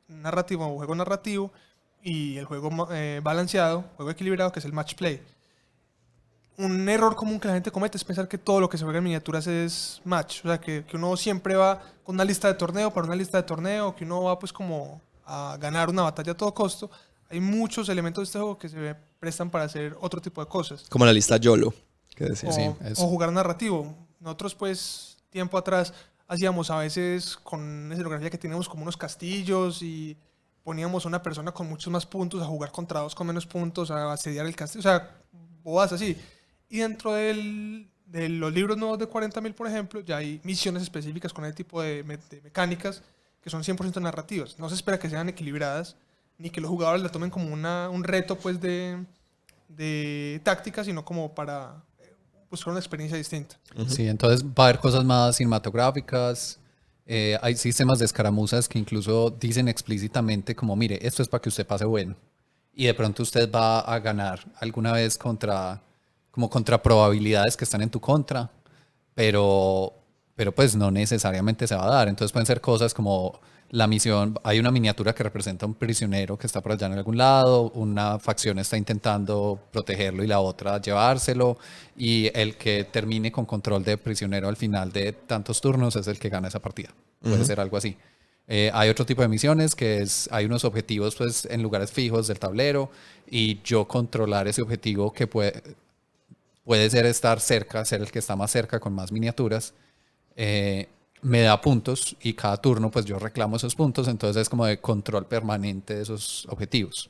S2: narrativo o juego narrativo, y el juego balanceado, juego equilibrado, que es el match play. Un error común que la gente comete es pensar que todo lo que se juega en miniaturas es match, o sea que uno siempre va con una lista de torneo para una lista de torneo, que uno va pues como a ganar una batalla a todo costo. Hay muchos elementos de este juego que se prestan para hacer otro tipo de cosas.
S3: Como la lista YOLO, que decía.
S2: O jugar narrativo. Nosotros pues tiempo atrás hacíamos a veces con una escenografía que teníamos como unos castillos y poníamos a una persona con muchos más puntos a jugar contra 2 con menos puntos, a asediar el castillo, o sea, bobadas así. Y dentro de los libros nuevos de 40.000, por ejemplo, ya hay misiones específicas con ese tipo de mecánicas que son 100% narrativas. No se espera que sean equilibradas, ni que los jugadores la tomen como un reto pues, de táctica, sino como para buscar una experiencia distinta.
S1: Sí, entonces va a haber cosas más cinematográficas. Hay sistemas de escaramuzas que incluso dicen explícitamente como, mire, esto es para que usted pase bueno. Y de pronto usted va a ganar alguna vez contra probabilidades que están en tu contra, pero pues no necesariamente se va a dar. Entonces pueden ser cosas como la misión, hay una miniatura que representa a un prisionero que está por allá en algún lado, una facción está intentando protegerlo y la otra llevárselo, y el que termine con control de prisionero al final de tantos turnos es el que gana esa partida. Puede ser algo así. Hay otro tipo de misiones que hay unos objetivos pues, en lugares fijos del tablero, y yo controlar ese objetivo que puede ser estar cerca, ser el que está más cerca con más miniaturas, me da puntos, y cada turno pues yo reclamo esos puntos, entonces es como de control permanente de esos objetivos.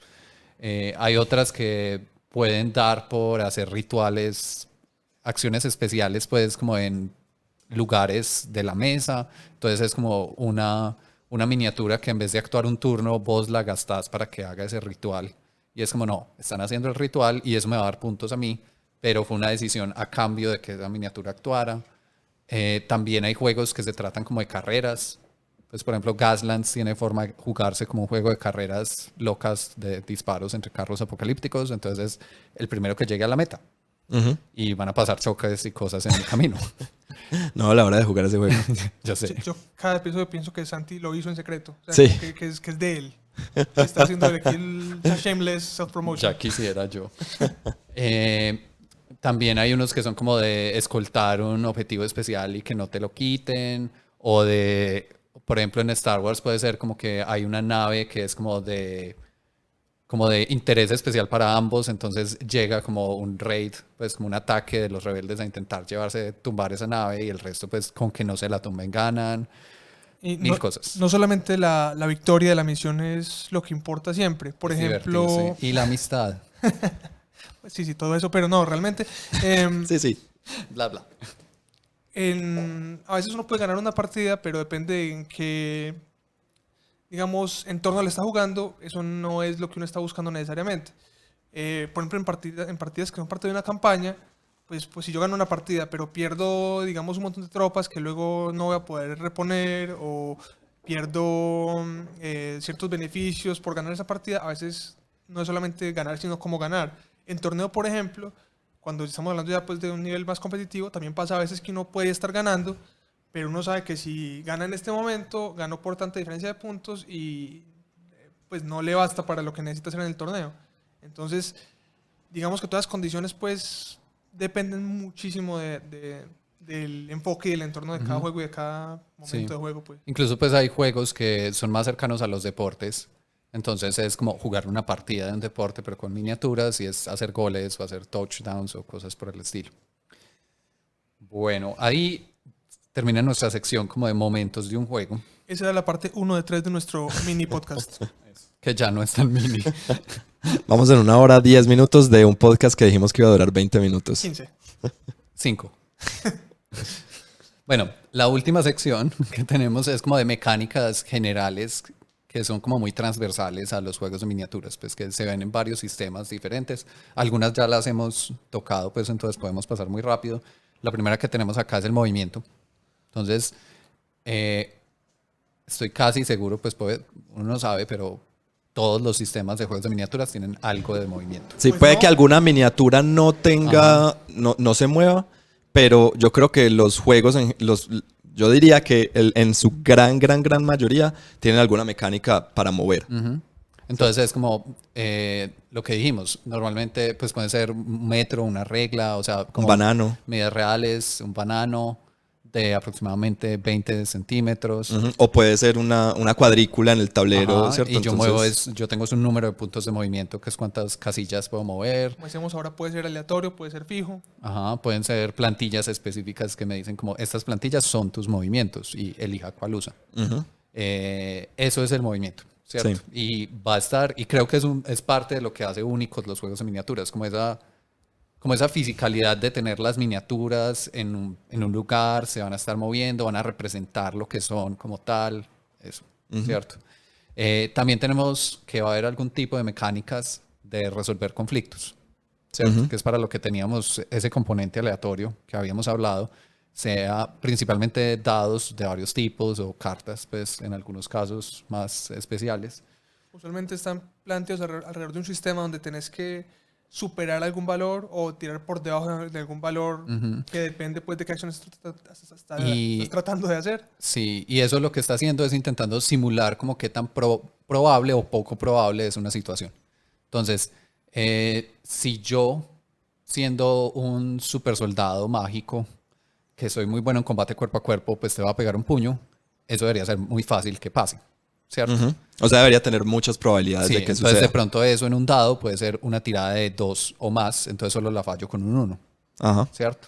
S1: Hay otras que pueden dar por hacer rituales, acciones especiales pues como en lugares de la mesa, entonces es como una miniatura que en vez de actuar un turno vos la gastás para que haga ese ritual, y es como no, están haciendo el ritual y eso me va a dar puntos a mí, pero fue una decisión a cambio de que esa miniatura actuara. También hay juegos que se tratan como de carreras. Pues, por ejemplo, Gaslands tiene forma de jugarse como un juego de carreras locas de disparos entre carros apocalípticos. Entonces es el primero que llegue a la meta. Y van a pasar choques y cosas en el camino.
S3: No, a la hora de jugar ese juego.
S1: Yo sé.
S2: Yo cada episodio pienso que Santi lo hizo en secreto. O sea,
S3: Sí.
S2: que es de él. Está haciendo aquí el shameless self-promotion.
S1: Ya quisiera yo. También hay unos que son como de escoltar un objetivo especial y que no te lo quiten. O de, por ejemplo, en Star Wars puede ser como que hay una nave que es como de interés especial para ambos. Entonces llega como un raid, pues como un ataque de los rebeldes a intentar tumbar esa nave. Y el resto pues con que no se la tumben ganan.
S2: Y
S1: Mil cosas.
S2: No solamente la victoria de la misión es lo que importa siempre. Por
S1: Es
S2: ejemplo...
S1: divertirse. Y la amistad.
S2: Sí, todo eso, pero no, realmente...
S3: Sí.
S1: Bla, bla.
S2: A veces uno puede ganar una partida, pero depende en qué, digamos, entorno le está jugando. Eso no es lo que uno está buscando necesariamente. Por ejemplo, en partidas que son parte de una campaña, pues si yo gano una partida, pero pierdo, digamos, un montón de tropas que luego no voy a poder reponer, o pierdo ciertos beneficios por ganar esa partida, a veces no es solamente ganar, sino cómo ganar. En torneo, por ejemplo, cuando estamos hablando ya pues de un nivel más competitivo, también pasa a veces que uno puede estar ganando, pero uno sabe que si gana en este momento, ganó por tanta diferencia de puntos y pues no le basta para lo que necesita hacer en el torneo. Entonces, digamos que todas las condiciones pues dependen muchísimo del enfoque y del entorno de cada juego y de cada momento de juego. Pues.
S1: Incluso pues hay juegos que son más cercanos a los deportes. Entonces es como jugar una partida de un deporte pero con miniaturas y es hacer goles o hacer touchdowns o cosas por el estilo. Bueno, ahí termina nuestra sección como de momentos de un juego.
S2: Esa era la parte 1 de 3 de nuestro mini podcast.
S1: Que ya no es tan mini.
S3: Vamos en 1 hora 10 minutos de un podcast que dijimos que iba a durar 20 minutos.
S2: 15.
S1: 5. Bueno, la última sección que tenemos es como de mecánicas generales que son como muy transversales a los juegos de miniaturas, pues que se ven en varios sistemas diferentes. Algunas ya las hemos tocado, pues entonces podemos pasar muy rápido. La primera que tenemos acá es el movimiento. Entonces, estoy casi seguro, pues uno no sabe, pero todos los sistemas de juegos de miniaturas tienen algo de movimiento.
S3: Sí,
S2: Pues
S3: puede
S2: no.
S3: que alguna miniatura no tenga, no se mueva, pero yo creo que los juegos, yo diría que en su gran mayoría tienen alguna mecánica para mover.
S1: Entonces es como lo que dijimos, normalmente pues puede ser un metro, una regla, o sea, como
S3: Un banano.
S1: medidas reales, un banano de aproximadamente 20 centímetros.
S3: Ujú. O puede ser una cuadrícula en el tablero,
S1: Ajá,
S3: ¿cierto?
S1: y yo
S3: Entonces,
S1: yo tengo un número de puntos de movimiento, que es cuántas casillas puedo mover.
S2: Como decíamos ahora, puede ser aleatorio, puede ser fijo.
S1: Ajá, pueden ser plantillas específicas que me dicen como estas plantillas son tus movimientos y elija cuál usa. Eso es el movimiento, ¿cierto?
S3: Sí.
S1: Y va a estar, y creo que es parte de lo que hace únicos los juegos de miniaturas, como esa fisicalidad de tener las miniaturas en un lugar, se van a estar moviendo, van a representar lo que son como tal, eso, ¿cierto? También tenemos que va a haber algún tipo de mecánicas de resolver conflictos, ¿cierto? Que es para lo que teníamos ese componente aleatorio que habíamos hablado, sea principalmente dados de varios tipos o cartas, pues en algunos casos más especiales.
S2: Usualmente están planteados alrededor de un sistema donde tenés que superar algún valor o tirar por debajo de algún valor que depende pues de qué acciones estás tratando de hacer.
S1: Sí, y eso lo que está haciendo es intentando simular como qué tan probable o poco probable es una situación. Entonces, si yo, siendo un super soldado mágico, que soy muy bueno en combate cuerpo a cuerpo, pues te va a pegar un puño, eso debería ser muy fácil que pase, ¿cierto?
S3: O sea, debería tener muchas probabilidades
S1: Sí,
S3: de que
S1: entonces
S3: suceda.
S1: de pronto eso en un dado puede ser una tirada de 2 o más, entonces solo la fallo con un 1,
S3: Ajá.
S1: ¿cierto?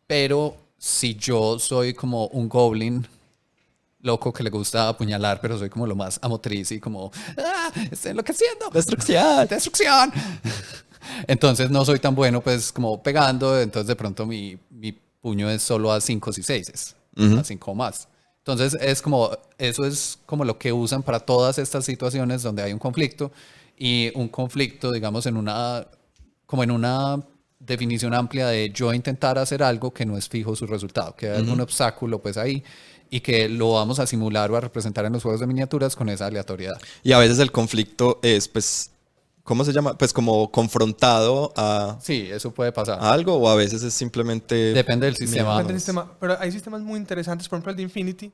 S1: Pero si yo soy como un goblin loco que le gusta apuñalar, pero soy como lo más amotriz y como, estoy enloqueciendo, destrucción. Entonces no soy tan bueno pues como pegando, entonces de pronto mi puño es solo a 5 y 6, a 5 o más. Entonces eso es como lo que usan para todas estas situaciones donde hay un conflicto, y un conflicto, digamos, en una definición amplia de yo intentar hacer algo que no es fijo su resultado, que hay algún obstáculo pues ahí, y que lo vamos a simular o a representar en los juegos de miniaturas con esa aleatoriedad.
S3: Y a veces el conflicto es, pues, ¿cómo se llama? Pues como confrontado a
S1: Sí, eso puede pasar.
S3: algo, o a veces es simplemente...
S1: Depende del sistema.
S2: Depende del sistema, pero hay sistemas muy interesantes, por ejemplo el de Infinity,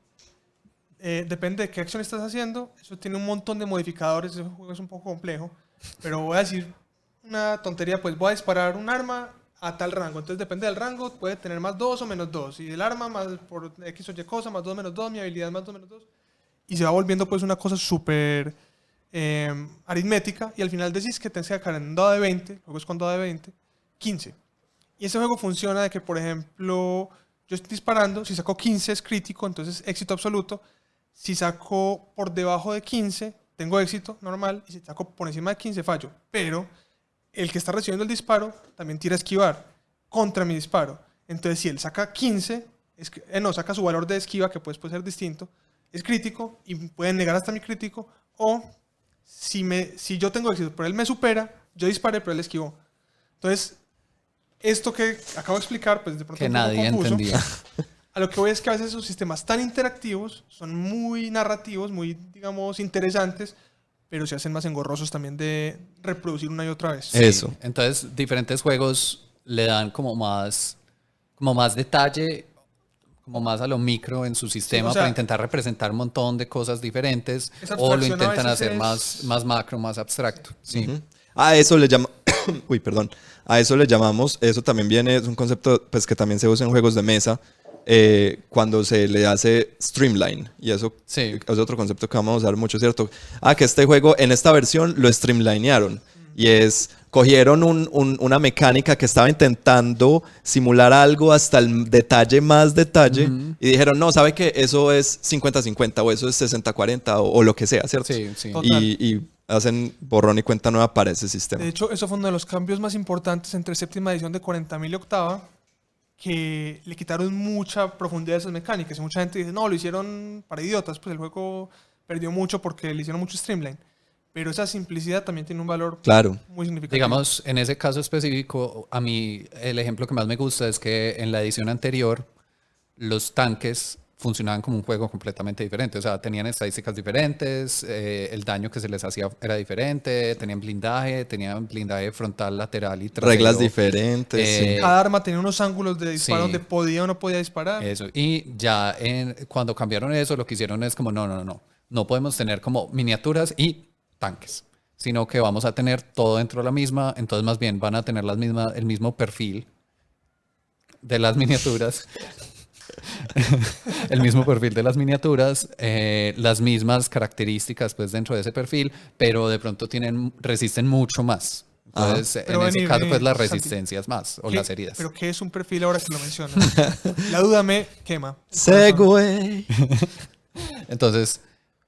S2: depende de qué acción estás haciendo. Eso tiene un montón de modificadores. El juego es un poco complejo. Pero voy a decir una tontería. Pues voy a disparar un arma a tal rango. Entonces depende del rango. Puede tener más 2 o menos 2. Y el arma más por X o Y cosa, más 2 menos 2. Mi habilidad más 2 menos 2. Y se va volviendo pues una cosa súper aritmética. Y al final decís que tenés que sacar en un dado de 20. El juego es con dado de 20. 15. Y ese juego funciona de que, por ejemplo, yo estoy disparando. Si saco 15 es crítico. Entonces éxito absoluto. Si saco por debajo de 15, tengo éxito normal. Y si saco por encima de 15, fallo. Pero el que está recibiendo el disparo también tira a esquivar contra mi disparo. Entonces, si él saca 15, saca su valor de esquiva, que pues puede ser distinto, es crítico y pueden negar hasta mi crítico. O si yo tengo éxito, pero él me supera, yo disparé, pero él esquivó. Entonces, esto que acabo de explicar, pues de pronto
S1: que
S2: es un poco
S1: nadie
S2: confuso.
S1: entendía.
S2: A lo que voy es que a veces esos sistemas tan interactivos son muy narrativos, muy, digamos, interesantes, pero se hacen más engorrosos también de reproducir una y otra vez.
S3: Eso.
S1: Entonces, diferentes juegos le dan como más detalle, como más a lo micro en su sistema,
S2: o sea,
S1: para intentar representar un montón de cosas diferentes,
S2: esa
S1: o lo
S2: abstracción a
S1: intentan
S2: veces
S1: hacer
S2: es-
S1: más macro, más abstracto. Sí.
S3: A eso le llama... Uy, perdón. A eso le llamamos... Eso también viene... Es un concepto pues, que también se usa en juegos de mesa. Cuando se le hace streamline. Y eso
S1: Sí.
S3: es otro concepto que vamos a usar mucho, ¿cierto? Que este juego, en esta versión, lo streamlinearon. Y es... Cogieron una mecánica que estaba intentando simular algo hasta el detalle más detalle. Y dijeron, no, ¿sabe qué? Eso es 50-50 o eso es 60-40 o lo que sea, ¿cierto?
S1: Sí, sí.
S2: Total.
S3: Y hacen borrón y cuenta nueva para ese sistema.
S2: De hecho, eso fue uno de los cambios más importantes entre séptima edición de 40.000 y octava, que le quitaron mucha profundidad a esas mecánicas. Y mucha gente dice, no, lo hicieron para idiotas, pues el juego perdió mucho porque le hicieron mucho streamline. Pero esa simplicidad también tiene un valor
S3: Claro.
S2: muy significativo.
S1: Digamos, en ese caso específico, a mí el ejemplo que más me gusta es que en la edición anterior los tanques funcionaban como un juego completamente diferente. O sea, tenían estadísticas diferentes, el daño que se les hacía era diferente, tenían blindaje frontal, lateral y trasero.
S3: Reglas diferentes. sí.
S2: Cada arma tenía unos ángulos de disparo
S1: Sí.
S2: donde podía o no podía disparar.
S1: Eso. Y ya cuando cambiaron eso, lo que hicieron es como, no podemos tener como miniaturas y tanques, sino que vamos a tener todo dentro de la misma, entonces más bien van a tener el mismo perfil de las miniaturas. El mismo perfil de las miniaturas, las mismas características pues dentro de ese perfil, pero de pronto resisten mucho más. Entonces, en
S2: Pero
S1: ese caso, pues las
S2: Santi,
S1: resistencias más, o
S2: ¿qué-
S1: las heridas.
S2: Pero ¿qué es un perfil ahora que lo mencionas? La duda me quema.
S3: Segway.
S1: Entonces,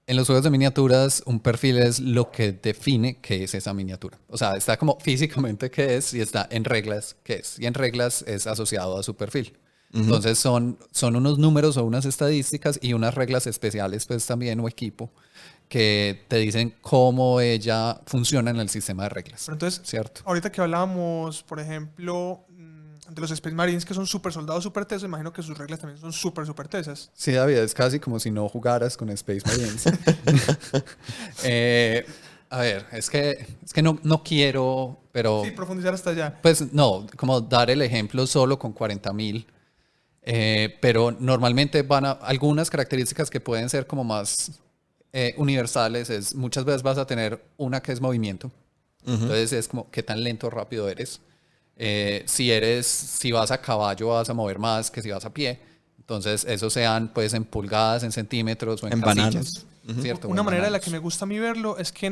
S1: en los juegos de miniaturas, un perfil es lo que define qué es esa miniatura. O sea, está como físicamente qué es y está en reglas qué es. Y en reglas es asociado a su perfil. Entonces, son unos números o unas estadísticas y unas reglas especiales, pues también, o equipo, que te dicen cómo ella funciona en el sistema de reglas.
S2: Pero entonces,
S1: ¿Cierto?
S2: ahorita que hablábamos, por ejemplo, de los Space Marines que son super soldados, super tesos, imagino que sus reglas también son super tesas.
S1: Sí, David, es casi como si no jugaras con Space Marines. A ver, es que no quiero, pero
S2: Sí, profundizar hasta allá.
S1: pues no, como dar el ejemplo solo con 40.000. Pero normalmente algunas características que pueden ser como más universales es muchas veces vas a tener una que es movimiento. Entonces es como qué tan lento o rápido eres. Si vas a caballo vas a mover más que si vas a pie. Entonces eso sean pues en pulgadas, en centímetros o en
S3: En
S1: casillas,
S3: bananos.
S1: ¿cierto? O
S2: Una
S1: en
S2: manera de la
S1: bananos.
S2: que me gusta a mí verlo es que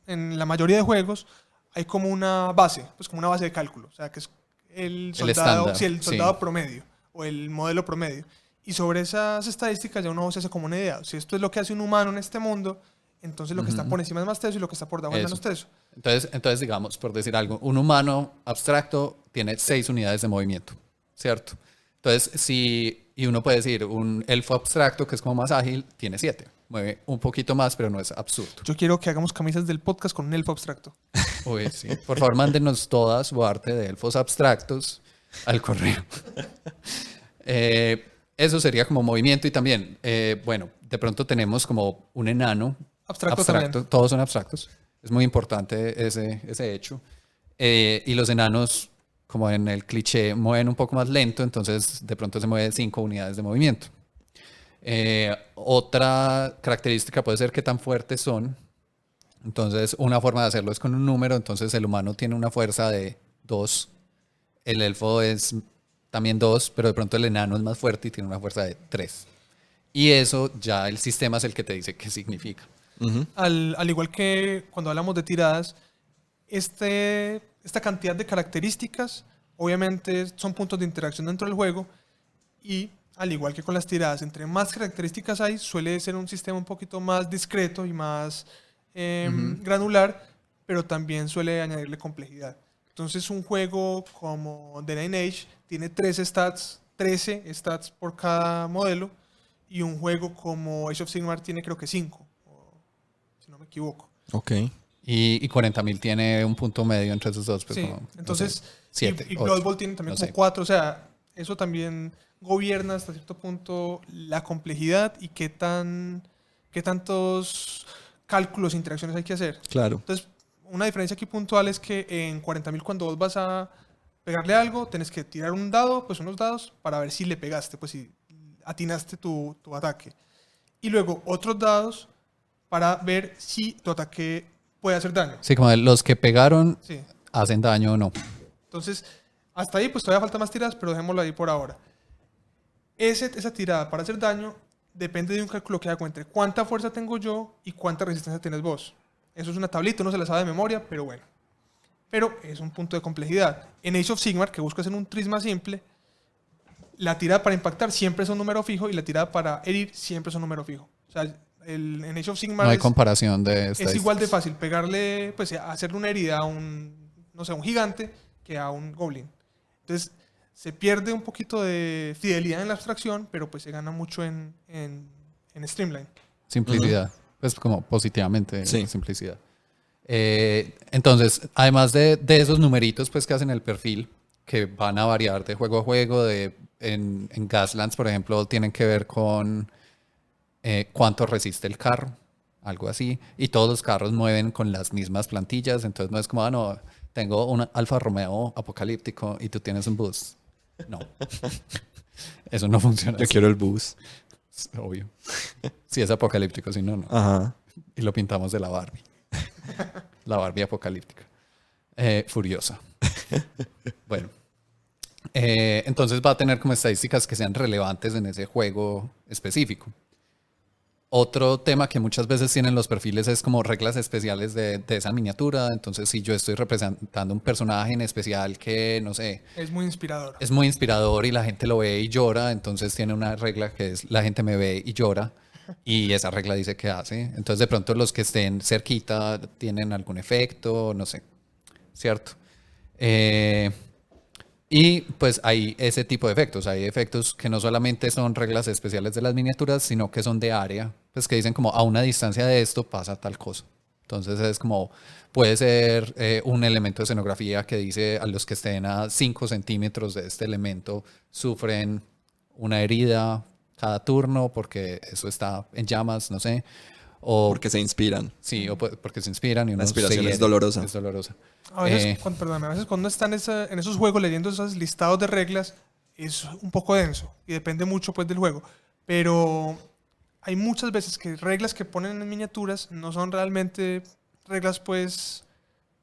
S2: en la mayoría de juegos hay como una base, pues como una base de cálculo. O sea, que es el soldado,
S1: estándar,
S2: el soldado
S1: sí.
S2: promedio o el modelo promedio. Y sobre esas estadísticas ya uno se hace como una idea. Si esto es lo que hace un humano en este mundo, entonces lo que está por encima es más teso y lo que está por debajo es
S1: Eso.
S2: menos teso.
S1: Entonces, digamos, por decir algo, un humano abstracto tiene 6 unidades de movimiento, ¿cierto? Entonces, y uno puede decir, un elfo abstracto, que es como más ágil, tiene 7. Mueve un poquito más, pero no es absurdo.
S2: Yo quiero que hagamos camisas del podcast con un elfo abstracto.
S1: Uy, sí. Por favor, mándenos toda su arte de elfos abstractos al correo. Eso sería como movimiento y también, bueno, de pronto tenemos como un enano
S2: Abstracto también.
S1: Todos son abstractos. Es muy importante ese hecho. Y los enanos, como en el cliché, mueven un poco más lento, entonces de pronto se mueven 5 unidades de movimiento. Otra característica puede ser qué tan fuertes son. Entonces, una forma de hacerlo es con un número. Entonces, el humano tiene una fuerza de 2. El elfo es también 2, pero de pronto el enano es más fuerte y tiene una fuerza de 3. Y eso ya el sistema es el que te dice qué significa.
S2: Al igual que cuando hablamos de tiradas, esta cantidad de características obviamente son puntos de interacción dentro del juego y al igual que con las tiradas, entre más características hay, suele ser un sistema un poquito más discreto y más granular, pero también suele añadirle complejidad. Entonces un juego como The Lineage tiene 13 stats por cada modelo, y un juego como Age of Sigmar tiene creo que 5, si no me equivoco.
S3: Ok.
S1: Y 40.000 tiene un punto medio entre esos dos. Pues
S2: Sí,
S1: como,
S2: entonces,
S1: no sé, 7,
S2: y Blood Bowl tiene también
S1: no
S2: como
S1: sé.
S2: 4, o sea, eso también gobierna hasta cierto punto la complejidad y qué tantos cálculos e interacciones hay que hacer.
S3: Claro.
S2: Entonces, una diferencia aquí puntual es que en 40.000 cuando vos vas a pegarle algo, tenés que tirar un dado, pues unos dados, para ver si le pegaste, pues si atinaste tu ataque. Y luego otros dados para ver si tu ataque puede hacer daño.
S1: Sí, como de los que pegaron
S2: Sí.
S1: hacen daño o no.
S2: Entonces, hasta ahí pues todavía falta más tiradas, pero dejémoslo ahí por ahora. Esa tirada para hacer daño depende de un cálculo que hago entre cuánta fuerza tengo yo y cuánta resistencia tienes vos. Eso es una tablita, uno se la sabe de memoria, pero bueno. Pero es un punto de complejidad. En Age of Sigmar, que busco hacer un tris más simple, la tirada para impactar siempre es un número fijo y la tirada para herir siempre es un número fijo. O sea, en Age of Sigmar
S1: No hay comparación de
S2: es igual de fácil pegarle, pues hacerle una herida a un gigante que a un goblin. Entonces, se pierde un poquito de fidelidad en la abstracción, pero pues se gana mucho en Streamline.
S1: Simplicidad. Pues como positivamente
S3: Sí.
S1: simplicidad. Entonces, además de esos numeritos pues que hacen el perfil, que van a variar de juego a juego, en Gaslands, por ejemplo, tienen que ver con cuánto resiste el carro, algo así. Y todos los carros mueven con las mismas plantillas, entonces no es como, no, tengo un Alfa Romeo apocalíptico y tú tienes un bus. No. Eso no funciona
S3: Yo
S1: así.
S3: quiero el bus.
S1: Obvio. Si es apocalíptico, si no, no.
S3: Ajá.
S1: Y lo pintamos de la Barbie. La Barbie apocalíptica. Furiosa. Bueno. Entonces va a tener como estadísticas que sean relevantes en ese juego específico. Otro tema que muchas veces tienen los perfiles es como reglas especiales de esa miniatura. Entonces, si yo estoy representando un personaje en especial que, no sé,
S2: Es muy inspirador.
S1: es muy inspirador y la gente lo ve y llora, entonces tiene una regla que es la gente me ve y llora, y esa regla dice qué hace. Entonces, de pronto los que estén cerquita tienen algún efecto, no sé, ¿cierto? Y pues hay ese tipo de efectos. Hay efectos que no solamente son reglas especiales de las miniaturas, sino que son de área, pues que dicen como a una distancia de esto pasa tal cosa. Entonces es como, puede ser un elemento de escenografía que dice a los que estén a 5 centímetros de este elemento sufren una herida cada turno porque eso está en llamas, no sé. O
S3: Porque se inspiran.
S1: sí, o porque se inspiran y uno
S3: La inspiración
S1: se
S3: es
S1: hiere.
S3: dolorosa.
S1: Es dolorosa.
S2: A veces, a veces cuando están en esos juegos leyendo esos listados de reglas, es un poco denso y depende mucho pues del juego. Pero hay muchas veces que reglas que ponen en miniaturas no son realmente reglas pues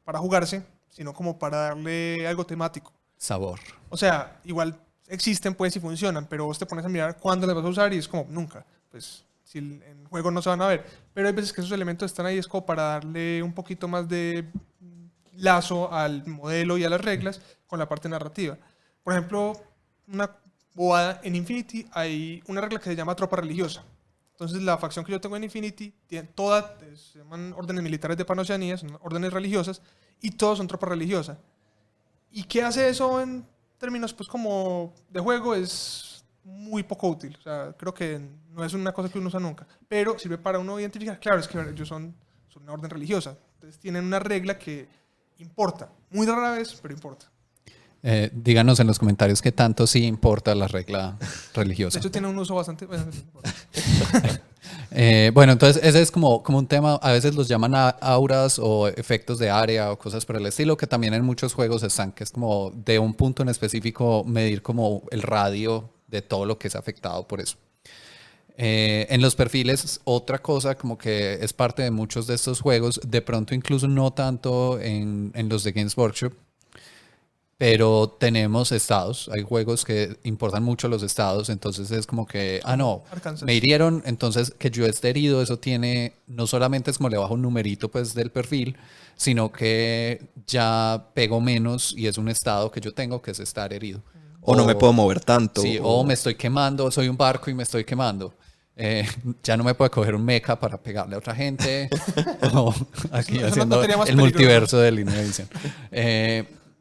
S2: para jugarse, sino como para darle algo temático.
S1: Sabor.
S2: O sea, igual existen pues y funcionan, pero vos te pones a mirar cuándo las vas a usar y es como nunca. Pues si en juego no se van a ver. Pero hay veces que esos elementos están ahí es como para darle un poquito más de lazo al modelo y a las reglas con la parte narrativa. Por ejemplo, una bobada, en Infinity hay una regla que se llama tropa religiosa. Entonces la facción que yo tengo en Infinity tiene se llaman órdenes militares de Panoceanía, son órdenes religiosas, y todos son tropa religiosa. ¿Y qué hace eso en términos pues como de juego? Es muy poco útil. O sea, creo que no es una cosa que uno usa nunca, pero sirve para uno identificar, claro, es que ellos son una orden religiosa. Entonces tienen una regla que importa, muy rara vez, pero importa.
S1: Díganos en los comentarios qué tanto sí importa la regla religiosa.
S2: De hecho tiene un uso bastante...
S1: Bueno, entonces ese es como un tema, a veces los llaman auras o efectos de área o cosas por el estilo, que también en muchos juegos están, que es como de un punto en específico medir como el radio de todo lo que es afectado por eso. En los perfiles, otra cosa como que es parte de muchos de estos juegos, de pronto incluso no tanto en los de Games Workshop, pero tenemos estados. Hay juegos que importan mucho los estados, entonces es como que, no,
S2: Arkansas.
S1: me hirieron, entonces que yo esté herido, eso tiene, no solamente es como le bajo un numerito pues del perfil, sino que ya pego menos y es un estado que yo tengo que es estar herido.
S3: O no me puedo mover tanto.
S1: Sí, o me estoy quemando, soy un barco y me estoy quemando. Ya no me puede coger un mecha para pegarle a otra gente. O aquí
S2: Eso
S1: haciendo
S2: sería más
S1: el
S2: peligroso.
S1: multiverso de Línea de Edición.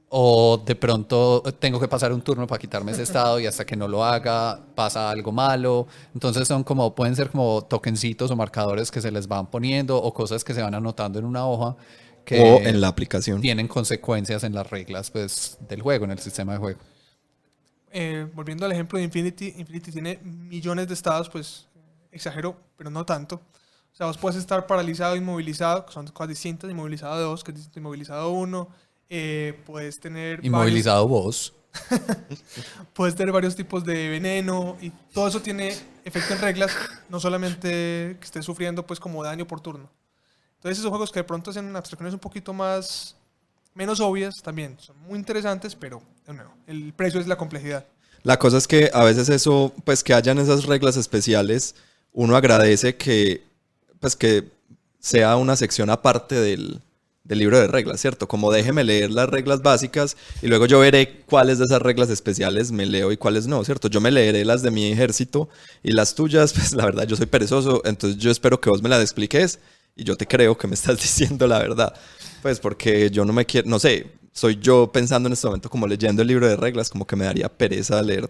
S1: O de pronto tengo que pasar un turno para quitarme ese estado y hasta que no lo haga pasa algo malo. Entonces son como, pueden ser como tokencitos o marcadores que se les van poniendo o cosas que se van anotando en una hoja que
S3: O en la aplicación.
S1: tienen consecuencias en las reglas pues, del juego, en el sistema de juego.
S2: Volviendo al ejemplo de Infinity tiene millones de estados, pues exagero, pero no tanto. O sea, vos puedes estar paralizado, inmovilizado, que son cosas distintas, inmovilizado 2, que es distinto, inmovilizado 1, puedes tener
S1: Inmovilizado vos.
S2: puedes tener varios tipos de veneno y todo eso tiene efecto en reglas, no solamente que estés sufriendo pues como daño por turno. Entonces esos juegos que de pronto hacen abstracciones un poquito menos obvias también son muy interesantes, pero de nuevo, el precio es la complejidad.
S3: La cosa es que a veces eso, pues que hayan esas reglas especiales, uno agradece pues que sea una sección aparte del libro de reglas, ¿cierto? Como déjeme leer las reglas básicas y luego yo veré cuáles de esas reglas especiales me leo y cuáles no, ¿cierto? Yo me leeré las de mi ejército y las tuyas, pues la verdad yo soy perezoso, entonces yo espero que vos me las expliques y yo te creo que me estás diciendo la verdad. Pues porque yo no me quiero, no sé, soy yo pensando en este momento como leyendo el libro de reglas, como que me daría pereza leer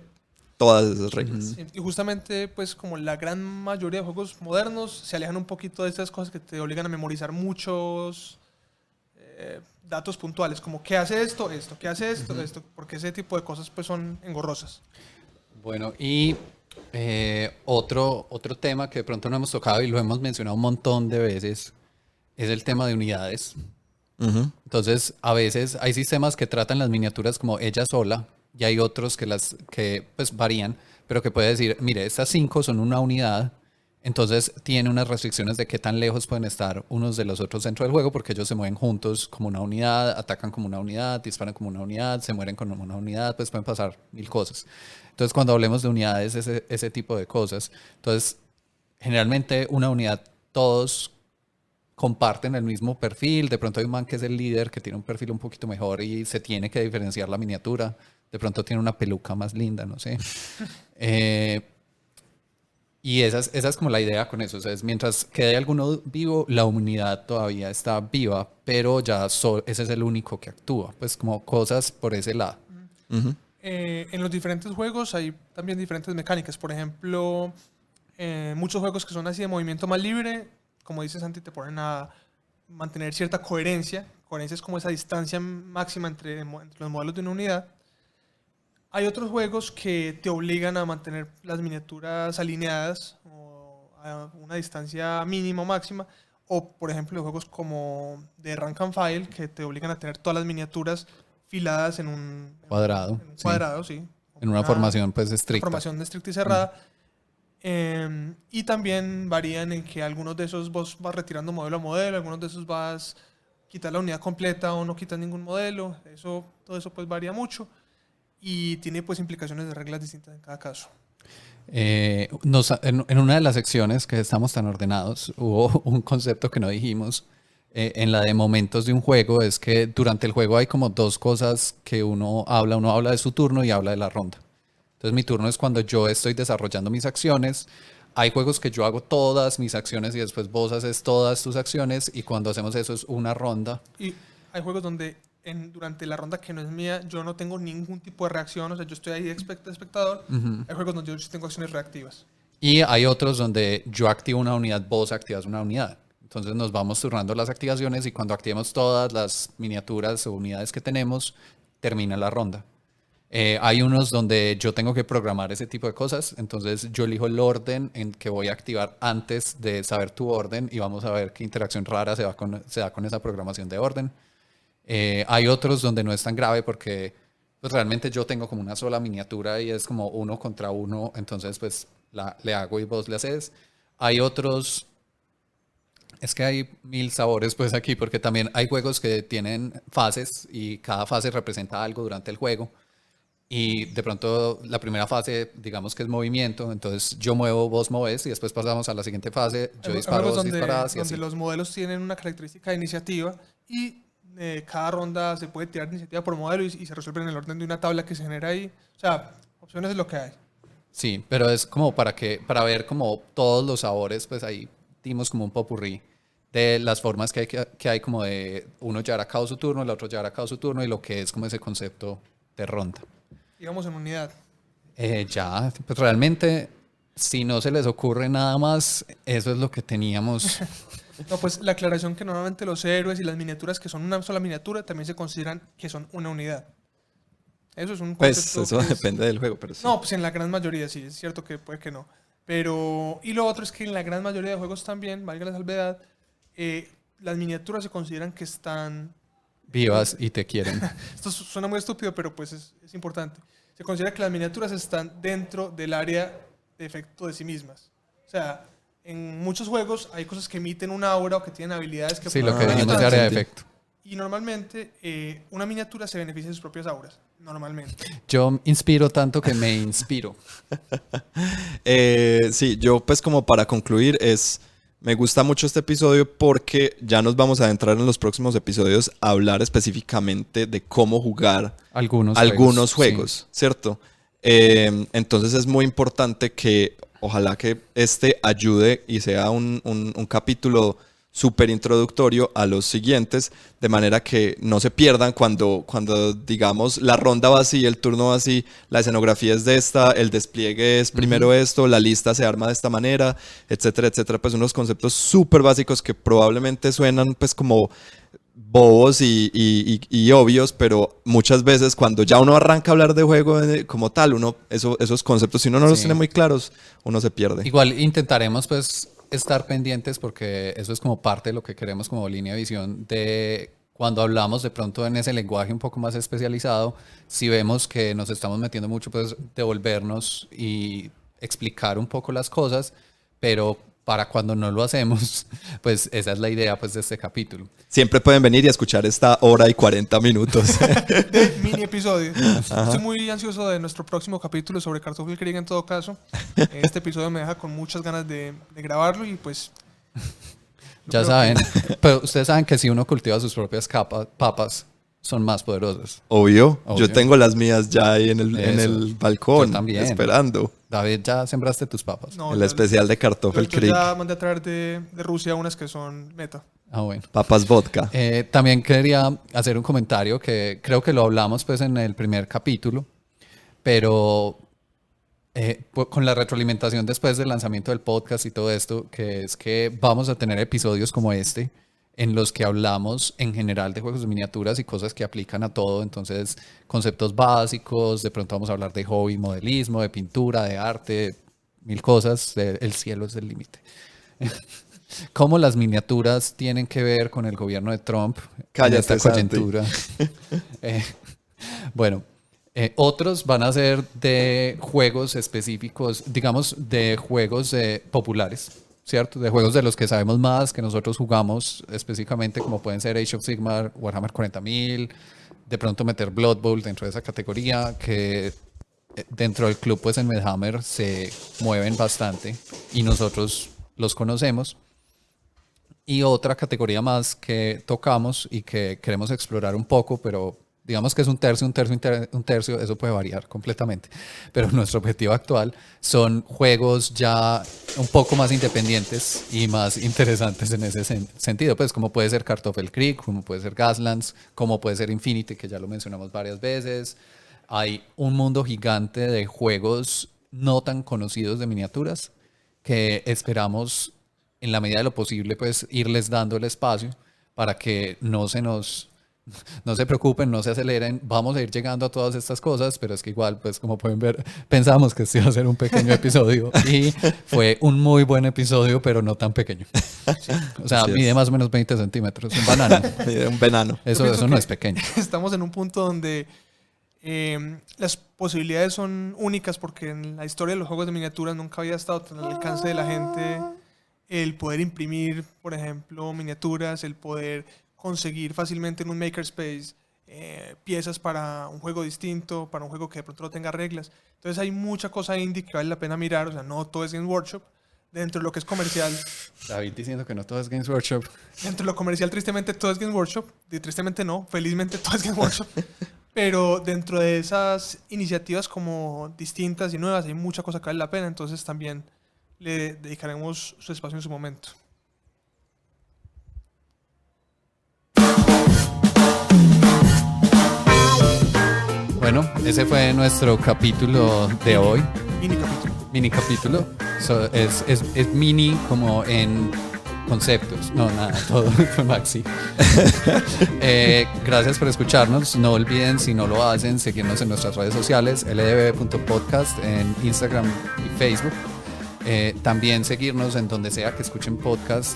S3: todas esas reglas.
S2: Y justamente, pues como la gran mayoría de juegos modernos se alejan un poquito de estas cosas que te obligan a memorizar muchos datos puntuales, como qué hace esto, qué hace esto, porque ese tipo de cosas pues son engorrosas.
S1: Bueno, y otro tema que de pronto no hemos tocado y lo hemos mencionado un montón de veces es el tema de unidades. Entonces, a veces hay sistemas que tratan las miniaturas como ella sola y hay otros que pues varían, pero que puede decir, mire, estas 5 son una unidad, entonces tiene unas restricciones de qué tan lejos pueden estar unos de los otros dentro del juego porque ellos se mueven juntos como una unidad, atacan como una unidad, disparan como una unidad, se mueren como una unidad, pues pueden pasar 1000 cosas. Entonces, cuando hablemos de unidades, ese tipo de cosas, entonces, generalmente una unidad, todos comparten el mismo perfil, de pronto hay un man que es el líder que tiene un perfil un poquito mejor y se tiene que diferenciar la miniatura, de pronto tiene una peluca más linda, no sé. Y esa es como la idea con eso, o sea, es mientras quede alguno vivo, la unidad todavía está viva, pero ya ese es el único que actúa, pues como cosas por ese lado.
S2: En los diferentes juegos hay también diferentes mecánicas, por ejemplo, muchos juegos que son así de movimiento más libre, como dice Santi, te ponen a mantener cierta coherencia. Coherencia es como esa distancia máxima entre los modelos de una unidad. Hay otros juegos que te obligan a mantener las miniaturas alineadas o a una distancia mínima o máxima. O, por ejemplo, juegos como de Rank and File que te obligan a tener todas las miniaturas filadas en un
S1: cuadrado.
S2: En un cuadrado, sí.
S1: En una formación pues estricta.
S2: Formación estricta y cerrada. Y también varían en que algunos de esos vos vas retirando modelo a modelo, algunos de esos vas a quitar la unidad completa o no quitas ningún modelo. Todo eso pues varía mucho y tiene pues implicaciones de reglas distintas en cada caso.
S1: En una de las secciones que estamos tan ordenados hubo un concepto que no dijimos en la de momentos de un juego, es que durante el juego hay como 2 cosas que uno habla de su turno y habla de la ronda. Entonces mi turno es cuando yo estoy desarrollando mis acciones. Hay juegos que yo hago todas mis acciones y después vos haces todas tus acciones y cuando hacemos eso es una ronda.
S2: Y hay juegos donde durante la ronda que no es mía yo no tengo ningún tipo de reacción, o sea, yo estoy ahí de espectador. Hay juegos donde yo sí tengo acciones reactivas.
S1: Y hay otros donde yo activo una unidad, vos activas una unidad. Entonces nos vamos turnando las activaciones y cuando activemos todas las miniaturas o unidades que tenemos, termina la ronda. Hay unos donde yo tengo que programar ese tipo de cosas, entonces yo elijo el orden en que voy a activar antes de saber tu orden y vamos a ver qué interacción rara se da con esa programación de orden. Hay otros donde no es tan grave porque pues, realmente yo tengo como una sola miniatura y es como 1 contra 1, entonces pues le hago y vos le haces. Hay otros, es que hay 1000 sabores pues aquí, porque también hay juegos que tienen fases y cada fase representa algo durante el juego. Y de pronto la primera fase, digamos que es movimiento, entonces yo muevo, vos moves y después pasamos a la siguiente fase, yo disparo, vos disparás y así.
S2: Donde los modelos tienen una característica de iniciativa y cada ronda se puede tirar iniciativa por modelo y se resuelve en el orden de una tabla que se genera ahí. O sea, opciones es lo que hay.
S1: Sí, pero es como para ver como todos los sabores, pues ahí dimos como un popurrí de las formas que hay como de uno llevar a cabo su turno, el otro llevar a cabo su turno y lo que es como ese concepto de ronda.
S2: Digamos en unidad.
S1: Ya, pues realmente, si no se les ocurre nada más, eso es lo que teníamos.
S2: No, pues la aclaración que normalmente los héroes y las miniaturas que son una sola miniatura también se consideran que son una unidad. Eso es un concepto.
S3: Pues eso depende del juego, pero sí.
S2: No, pues en la gran mayoría sí, es cierto que puede que no. Pero, y lo otro es que en la gran mayoría de juegos también, valga la salvedad, las miniaturas se consideran que están...
S1: Vivas y te quieren.
S2: Esto suena muy estúpido, pero pues es importante. Se considera que las miniaturas están dentro del área de efecto de sí mismas. O sea, en muchos juegos hay cosas que emiten una aura o que tienen habilidades que...
S1: Sí, lo que dijimos de área de efecto.
S2: Y normalmente una miniatura se beneficia de sus propias auras. Normalmente.
S1: Yo inspiro tanto que me inspiro.
S3: Sí, yo pues como para concluir me gusta mucho este episodio porque ya nos vamos a adentrar en los próximos episodios a hablar específicamente de cómo jugar algunos juegos, sí. ¿Cierto? Entonces es muy importante que ojalá que este ayude y sea un capítulo súper introductorio a los siguientes, de manera que no se pierdan cuando digamos la ronda va así, el turno va así, la escenografía es de esta, el despliegue es primero esto, la lista se arma de esta manera, etcétera, etcétera. Pues unos conceptos súper básicos que probablemente suenan pues como bobos y obvios, pero muchas veces cuando ya uno arranca a hablar de juego como tal, esos conceptos, si uno no los tiene muy claros, uno se pierde.
S1: Igual intentaremos pues estar pendientes porque eso es como parte de lo que queremos como línea de visión de cuando hablamos de pronto en ese lenguaje un poco más especializado, si vemos que nos estamos metiendo mucho, pues devolvernos y explicar un poco las cosas, pero para cuando no lo hacemos, pues esa es la idea pues de este capítulo.
S3: Siempre pueden venir y escuchar esta hora y 40 minutos.
S2: De mini episodio. Estoy muy ansioso de nuestro próximo capítulo sobre Kartoffelkrieg en todo caso. Este episodio me deja con muchas ganas de grabarlo y pues...
S1: Ya saben, pero ustedes saben que si uno cultiva sus propias papas, son más poderosas.
S3: Obvio. Yo tengo las mías ya ahí en el balcón, esperando.
S1: David, ¿ya sembraste tus papas?
S3: No, el especial de Kartoffelkrieg.
S2: Yo ya mandé a traer de Rusia unas que son meta.
S1: Ah, bueno.
S3: Papas vodka.
S1: También quería hacer un comentario que creo que lo hablamos pues en el primer capítulo, pero con la retroalimentación después del lanzamiento del podcast y todo esto, que es que vamos a tener episodios como este, en los que hablamos en general de juegos de miniaturas y cosas que aplican a todo. Entonces, conceptos básicos, de pronto vamos a hablar de hobby, modelismo, de pintura, de arte, 1000 cosas. El cielo es el límite. ¿Cómo las miniaturas tienen que ver con el gobierno de Trump en esta coyuntura? Bueno, otros van a ser de juegos específicos, digamos, de juegos populares, ¿cierto? De juegos de los que sabemos más, que nosotros jugamos específicamente, como pueden ser Age of Sigmar, Warhammer 40.000, de pronto meter Blood Bowl dentro de esa categoría, que dentro del club pues en Medhammer se mueven bastante y nosotros los conocemos. Y otra categoría más que tocamos y que queremos explorar un poco, pero digamos que es un tercio, eso puede variar completamente. Pero nuestro objetivo actual son juegos ya un poco más independientes y más interesantes en ese sentido, pues como puede ser Kartoffelkrieg, como puede ser Gaslands, como puede ser Infinity, que ya lo mencionamos varias veces. Hay un mundo gigante de juegos no tan conocidos de miniaturas que esperamos en la medida de lo posible pues irles dando el espacio para que no se preocupen, no se aceleren, vamos a ir llegando a todas estas cosas, pero es que igual, pues como pueden ver, pensamos que este iba a ser un pequeño episodio y fue un muy buen episodio, pero no tan pequeño. Sí. O sea, mide más o menos 20 centímetros, un banano.
S3: Mide un venano.
S1: Eso no es pequeño.
S2: Estamos en un punto donde Las posibilidades son únicas porque en la historia de los juegos de miniaturas nunca había estado tan al alcance de la gente el poder imprimir, por ejemplo, miniaturas, el poder conseguir fácilmente en un makerspace piezas para un juego distinto, para un juego que de pronto no tenga reglas. Entonces hay mucha cosa indie que vale la pena mirar, o sea, no todo es Games Workshop. Dentro de lo que es comercial...
S1: David diciendo que no todo es Games Workshop.
S2: Dentro de lo comercial, tristemente, todo es Games Workshop. Tristemente no, felizmente todo es Games Workshop. Pero dentro de esas iniciativas como distintas y nuevas hay mucha cosa que vale la pena, entonces también le dedicaremos su espacio en su momento.
S1: Bueno, ese fue nuestro capítulo de hoy. Mini capítulo. Es mini como en conceptos. No, nada, todo fue Maxi. Gracias por escucharnos. No olviden, si no lo hacen, seguirnos en nuestras redes sociales, ldb.podcast en Instagram y Facebook. También seguirnos en donde sea que escuchen podcast.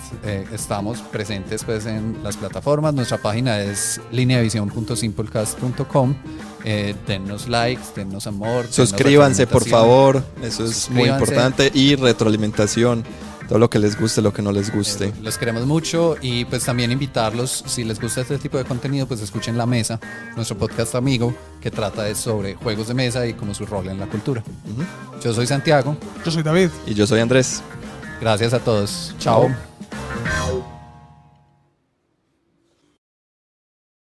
S1: Estamos presentes pues en las plataformas. Nuestra página es lineavision.simplecast.com. Dennos likes, dennos amor.
S3: Suscríbanse, por favor. Eso es muy importante. Y retroalimentación. Todo lo que les guste, lo que no les guste.
S1: Los queremos mucho y pues también invitarlos, si les gusta este tipo de contenido, pues escuchen La Mesa, nuestro podcast amigo que trata sobre juegos de mesa y como su rol en la cultura. Yo soy Santiago.
S2: Yo soy David.
S3: Y yo soy Andrés.
S1: Gracias a todos. Chao.